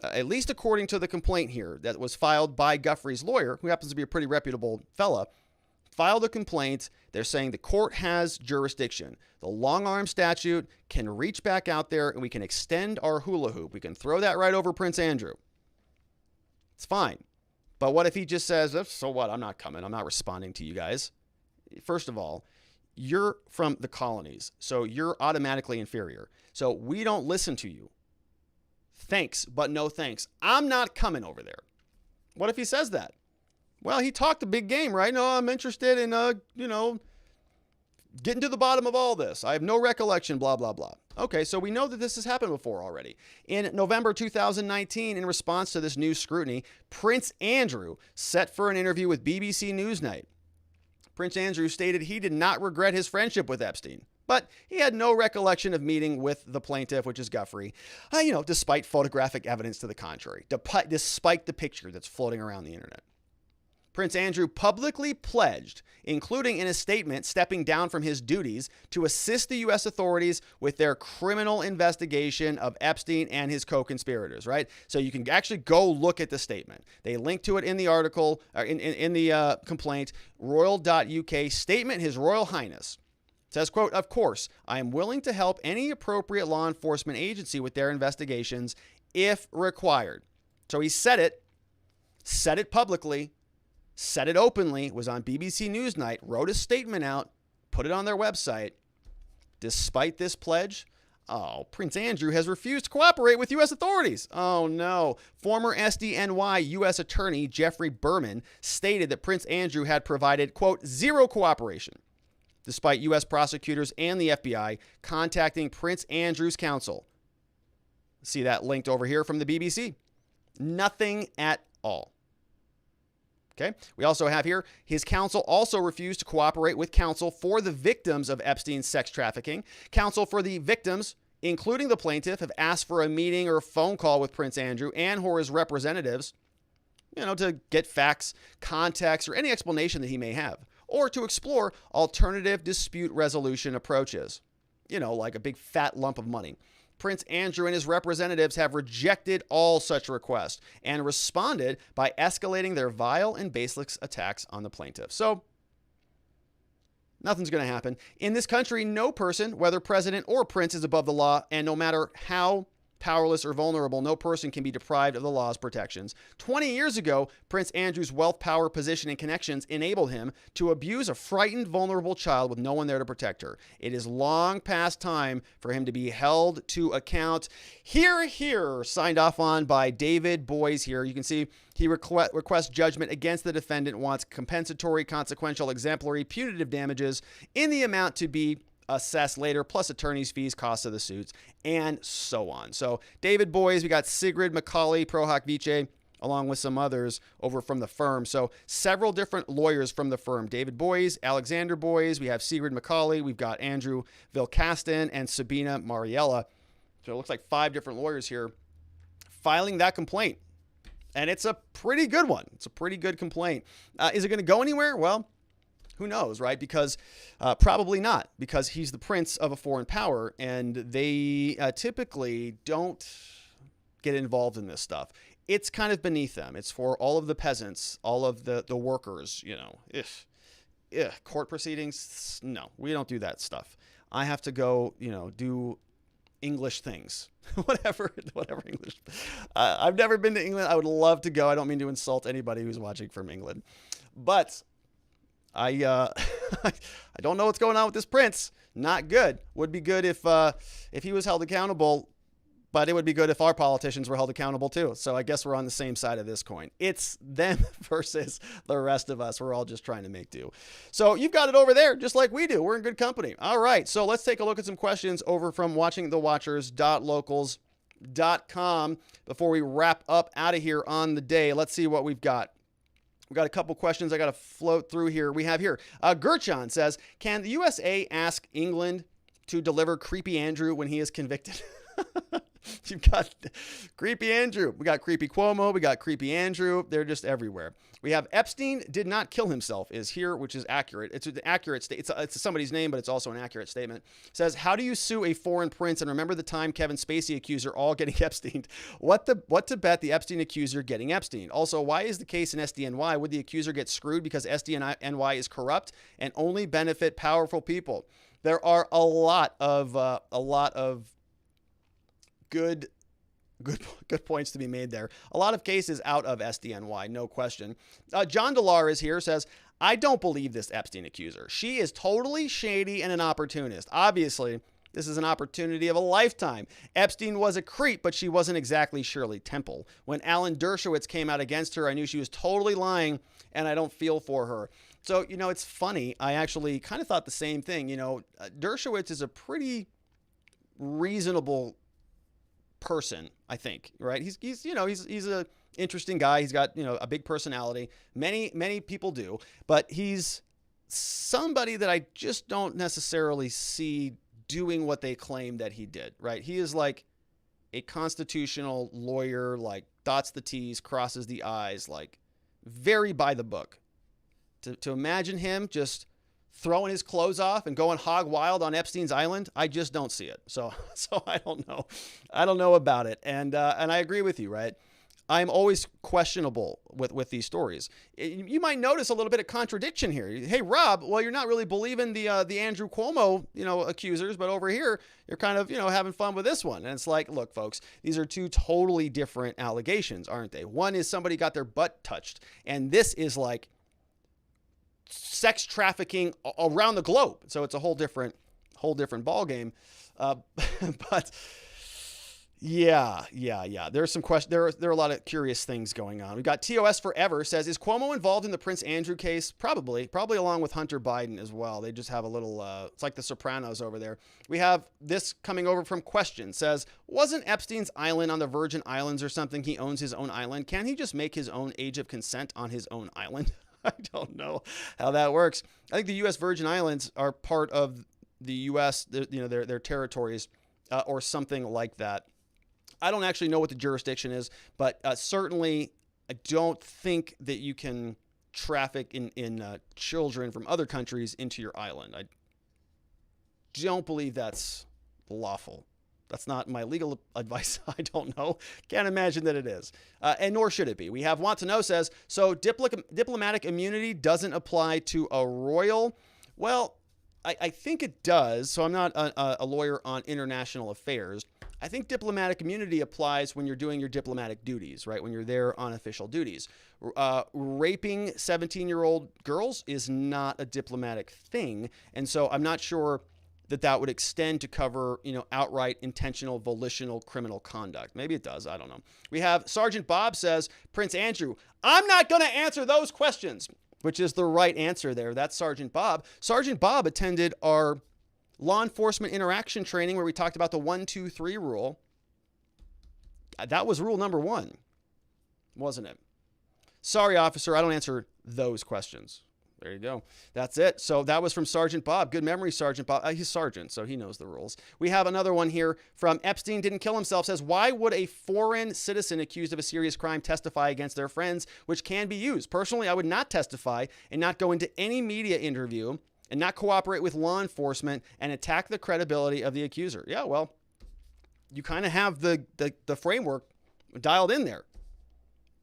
at least according to the complaint here that was filed by Giuffre's lawyer, who happens to be a pretty reputable fella, filed a complaint. They're saying the court has jurisdiction. The long arm statute can reach back out there and we can extend our hula hoop. We can throw that right over Prince Andrew. It's fine. But what if he just says, so what? I'm not coming. I'm not responding to you guys. First of all, you're from the colonies, so you're automatically inferior. So we don't listen to you. Thanks, but no thanks. I'm not coming over there. What if he says that? Well, he talked a big game, right? No, I'm interested in, getting to the bottom of all this. I have no recollection, blah, blah, blah. Okay, so we know that this has happened before already. In November 2019, in response to this new scrutiny, Prince Andrew set for an interview with BBC Newsnight. Prince Andrew stated he did not regret his friendship with Epstein, but he had no recollection of meeting with the plaintiff, which is Giuffre, despite photographic evidence to the contrary, despite the picture that's floating around the internet. Prince Andrew publicly pledged, including in a statement stepping down from his duties, to assist the U.S. authorities with their criminal investigation of Epstein and his co-conspirators, right? So you can actually go look at the statement. They link to it in the article, in the complaint, royal.uk statement, His Royal Highness. Says, quote, "Of course, I am willing to help any appropriate law enforcement agency with their investigations if required." So he said it publicly, said it openly, was on BBC Newsnight, wrote a statement out, put it on their website. Despite this pledge, Oh, Prince Andrew has refused to cooperate with U.S. authorities. Oh, no. Former SDNY U.S. Attorney Jeffrey Berman stated that Prince Andrew had provided, quote, zero cooperation, despite U.S. prosecutors and the FBI contacting Prince Andrew's counsel. See that linked over here from the BBC. Nothing at all. Okay. We also have here, his counsel also refused to cooperate with counsel for the victims of Epstein's sex trafficking. Counsel for the victims, including the plaintiff, have asked for a meeting or a phone call with Prince Andrew and or his representatives, to get facts, context, or any explanation that he may have, or to explore alternative dispute resolution approaches, like a big fat lump of money. Prince Andrew and his representatives have rejected all such requests and responded by escalating their vile and baseless attacks on the plaintiff. So, nothing's going to happen. In this country, no person, whether president or prince, is above the law, and no matter how powerless or vulnerable, no person can be deprived of the law's protections. 20 years ago, Prince Andrew's wealth, power, position, and connections enabled him to abuse a frightened, vulnerable child with no one there to protect her. It is long past time for him to be held to account. Hear, hear, signed off on by David Boies here. You can see he requests judgment against the defendant, wants compensatory, consequential, exemplary, punitive damages in the amount to be assessed later, plus attorney's fees, costs of the suits, and so on. So David Boies, we got Sigrid McCauley, Pro Hoc Vice, along with some others over from the firm. So several different lawyers from the firm. David Boies, Alexander Boies, we have Sigrid McCauley, we've got Andrew Vilcastin, and Sabina Mariella. So it looks like 5 different lawyers here filing that complaint. And it's a pretty good one. It's a pretty good complaint. Is it going to go anywhere? Well, who knows, right? Because probably not, because he's the prince of a foreign power, and they typically don't get involved in this stuff. It's kind of beneath them. It's for all of the peasants, all of the workers, court proceedings. No, we don't do that stuff. I have to go, do English things, whatever English. I've never been to England. I would love to go. I don't mean to insult anybody who's watching from England, but I don't know what's going on with this prince. Not good. Would be good if he was held accountable, but it would be good if our politicians were held accountable too. So I guess we're on the same side of this coin. It's them versus the rest of us. We're all just trying to make do. So you've got it over there, just like we do. We're in good company. All right. So let's take a look at some questions over from watchingthewatchers.locals.com before we wrap up out of here on the day. Let's see what we've got. We've got a couple questions I got to float through here. We have here, Gerchon says, can the USA ask England to deliver Creepy Andrew when he is convicted? You've got Creepy Andrew. We got Creepy Cuomo. We got Creepy Andrew. They're just everywhere. We have Epstein did not kill himself is here, which is accurate. It's an accurate statement. It's somebody's name, but it's also an accurate statement. It says, how do you sue a foreign prince? And remember the time Kevin Spacey accuser all getting Epstein. What to bet the Epstein accuser getting Epstein? Also, why is the case in SDNY? Would the accuser get screwed because SDNY is corrupt and only benefit powerful people? There are a lot of good points to be made there. A lot of cases out of SDNY, no question. John Delar is here, says, I don't believe this Epstein accuser. She is totally shady and an opportunist. Obviously, this is an opportunity of a lifetime. Epstein was a creep, but she wasn't exactly Shirley Temple. When Alan Dershowitz came out against her, I knew she was totally lying, and I don't feel for her. So, it's funny. I actually kind of thought the same thing. Dershowitz is a pretty reasonable person, I think, right? He's a interesting guy. He's got, a big personality. Many people do, but he's somebody that I just don't necessarily see doing what they claim that he did, right? He is like a constitutional lawyer, like dots the T's, crosses the I's, like very by the book. To imagine him just throwing his clothes off and going hog wild on Epstein's Island, I just don't see it. So I don't know. I don't know about it. And I agree with you, right? I'm always questionable with these stories. You might notice a little bit of contradiction here. Hey, Rob, well, you're not really believing the Andrew Cuomo, accusers, but over here, you're kind of, having fun with this one. And it's like, look, folks, these are two totally different allegations, aren't they? One is somebody got their butt touched, and this is like sex trafficking around the globe. So it's a whole different whole different ballgame. But yeah. There's some questions. There are a lot of curious things going on. We've got TOS Forever says, is Cuomo involved in the Prince Andrew case? Probably along with Hunter Biden as well. They just have a little, it's like the Sopranos over there. We have this coming over from Question says, wasn't Epstein's island on the Virgin Islands or something? He owns his own island. Can he just make his own age of consent on his own island? I don't know how that works. I think the U.S. Virgin Islands are part of the U.S., their territories or something like that. I don't actually know what the jurisdiction is, but certainly I don't think that you can traffic in children from other countries into your island. I don't believe that's lawful. That's not my legal advice. I don't know. Can't imagine that it is. And nor should it be. We have Want to Know says, so diplomatic immunity doesn't apply to a royal? Well, I think it does. So I'm not a lawyer on international affairs. I think diplomatic immunity applies when you're doing your diplomatic duties, right? When you're there on official duties. Raping 17-year-old girls is not a diplomatic thing. And so I'm not sure that would extend to cover, outright intentional, volitional criminal conduct. Maybe it does. I don't know. We have Sergeant Bob says, Prince Andrew, I'm not going to answer those questions, which is the right answer there. That's Sergeant Bob. Sergeant Bob attended our law enforcement interaction training where we talked about the 1, 2, 3 rule. That was rule number 1, wasn't it? Sorry, officer, I don't answer those questions. There you go. That's it. So that was from Sergeant Bob. Good memory, Sergeant Bob. He's sergeant, so he knows the rules. We have another one here from Epstein Didn't Kill Himself. Says, why would a foreign citizen accused of a serious crime testify against their friends, which can be used? Personally, I would not testify and not go into any media interview and not cooperate with law enforcement and attack the credibility of the accuser. Yeah, well, you kind of have the framework dialed in there.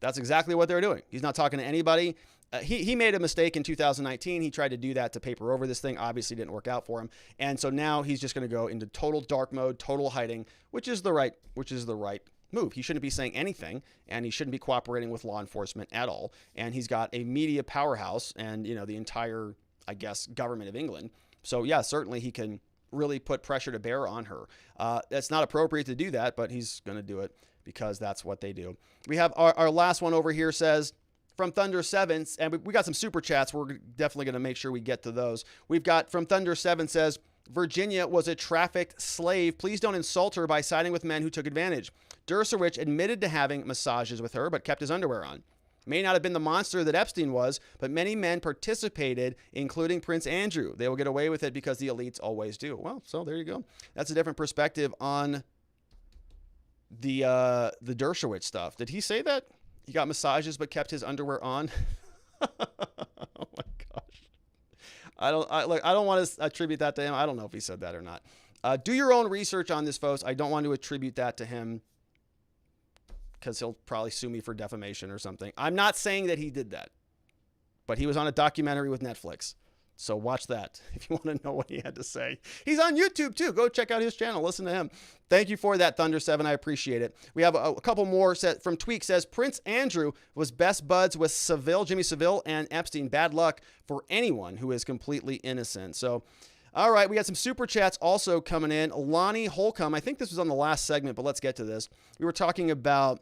That's exactly what they're doing. He's not talking to anybody. He made a mistake in 2019. He tried to do that to paper over this thing. Obviously didn't work out for him. And so now he's just going to go into total dark mode, total hiding, which is the right move. He shouldn't be saying anything, and he shouldn't be cooperating with law enforcement at all. And he's got a media powerhouse and, the entire, I guess, government of England. So yeah, certainly he can really put pressure to bear on her. It's not appropriate to do that, but he's going to do it because that's what they do. We have our last one over here says, from Thunder 7, and we got some super chats. We're definitely going to make sure we get to those. We've got from Thunder 7 says, Virginia was a trafficked slave. Please don't insult her by siding with men who took advantage. Dershowitz admitted to having massages with her, but kept his underwear on. May not have been the monster that Epstein was, but many men participated, including Prince Andrew. They will get away with it because the elites always do. Well, so there you go. That's a different perspective on the Dershowitz stuff. Did he say that? He got massages but kept his underwear on. Oh my gosh. I don't want to attribute that to him. I don't know if he said that or not. Do your own research on this, folks. I don't want to attribute that to him because he'll probably sue me for defamation or something. I'm not saying that he did that, but he was on a documentary with Netflix. So watch that if you want to know what he had to say. He's on YouTube too. Go check out his channel. Listen to him. Thank you for that, Thunder 7. I appreciate it. We have a couple more from Tweak says, Prince Andrew was best buds with Jimmy Savile and Epstein. Bad luck for anyone who is completely innocent. So, all right, we got some super chats also coming in. Lonnie Holcomb, I think this was on the last segment, but let's get to this. We were talking about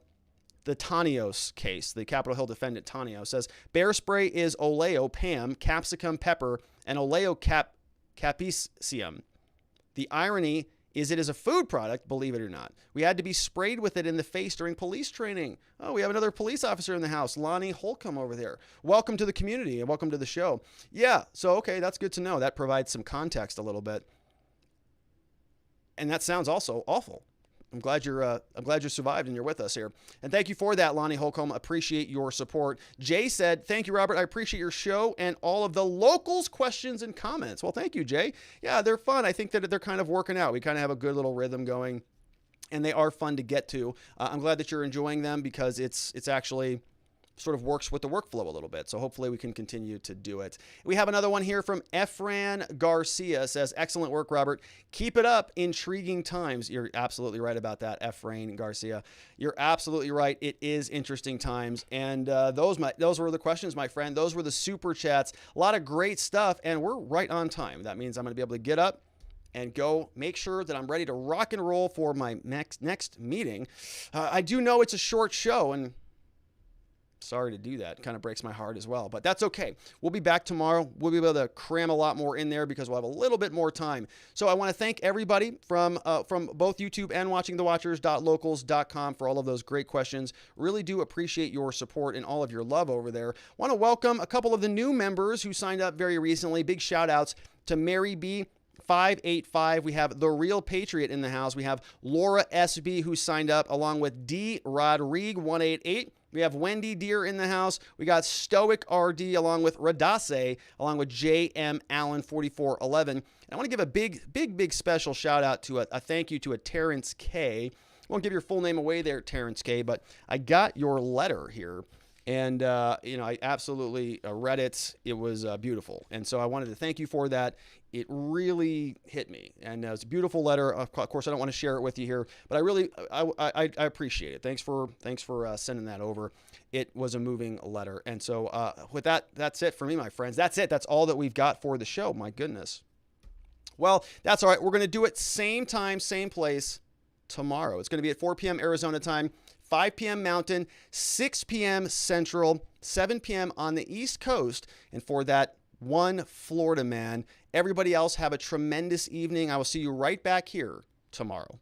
the Tanios case, the Capitol Hill defendant Tanios, says bear spray is oleo, Pam, capsicum, pepper, and oleo capsicum. The irony is it is a food product, believe it or not. We had to be sprayed with it in the face during police training. Oh, we have another police officer in the house, Lonnie Holcomb over there. Welcome to the community and welcome to the show. Yeah, so okay, that's good to know. That provides some context a little bit. And that sounds also awful. I'm glad you're survived and you're with us here. And thank you for that, Lonnie Holcomb. Appreciate your support. Jay said, thank you, Robert. I appreciate your show and all of the locals' questions and comments. Well, thank you, Jay. Yeah, they're fun. I think that they're kind of working out. We kind of have a good little rhythm going, and they are fun to get to. I'm glad that you're enjoying them because it's actually sort of works with the workflow a little bit. So hopefully we can continue to do it. We have another one here from Efran Garcia. Says, excellent work, Robert. Keep it up. Intriguing times. You're absolutely right about that, Efran Garcia. You're absolutely right. It is interesting times. And those were the questions, my friend. Those were the super chats. A lot of great stuff. And we're right on time. That means I'm going to be able to get up, and go make sure that I'm ready to rock and roll for my next meeting. I do know it's a short show, and sorry to do that. It kind of breaks my heart as well, but that's okay. We'll be back tomorrow. We'll be able to cram a lot more in there because we'll have a little bit more time. So I want to thank everybody from both YouTube and watchingthewatchers.locals.com for all of those great questions. Really do appreciate your support and all of your love over there. Want to welcome a couple of the new members who signed up very recently. Big shout outs to Mary B. 585. We have The Real Patriot in the house. We have Laura SB who signed up, along with D. Rodrigue 188. We have Wendy Deer in the house. We got Stoic RD along with Radase, along with JM Allen 4411. And I want to give a big special shout out to a thank you to a Terrence K. Won't give your full name away there, Terrence K, but I got your letter here. And, I absolutely read it. It was beautiful. And so I wanted to thank you for that. It really hit me. And it's a beautiful letter. Of course, I don't want to share it with you here, but I appreciate it. Thanks for sending that over. It was a moving letter. And so with that, that's it for me, my friends. That's it. That's all that we've got for the show. My goodness. Well, that's all right. We're going to do it same time, same place tomorrow. It's going to be at 4 p.m. Arizona time. 5 p.m. Mountain, 6 p.m. Central, 7 p.m. on the East Coast. And for that one Florida man, everybody else have a tremendous evening. I will see you right back here tomorrow. Bye.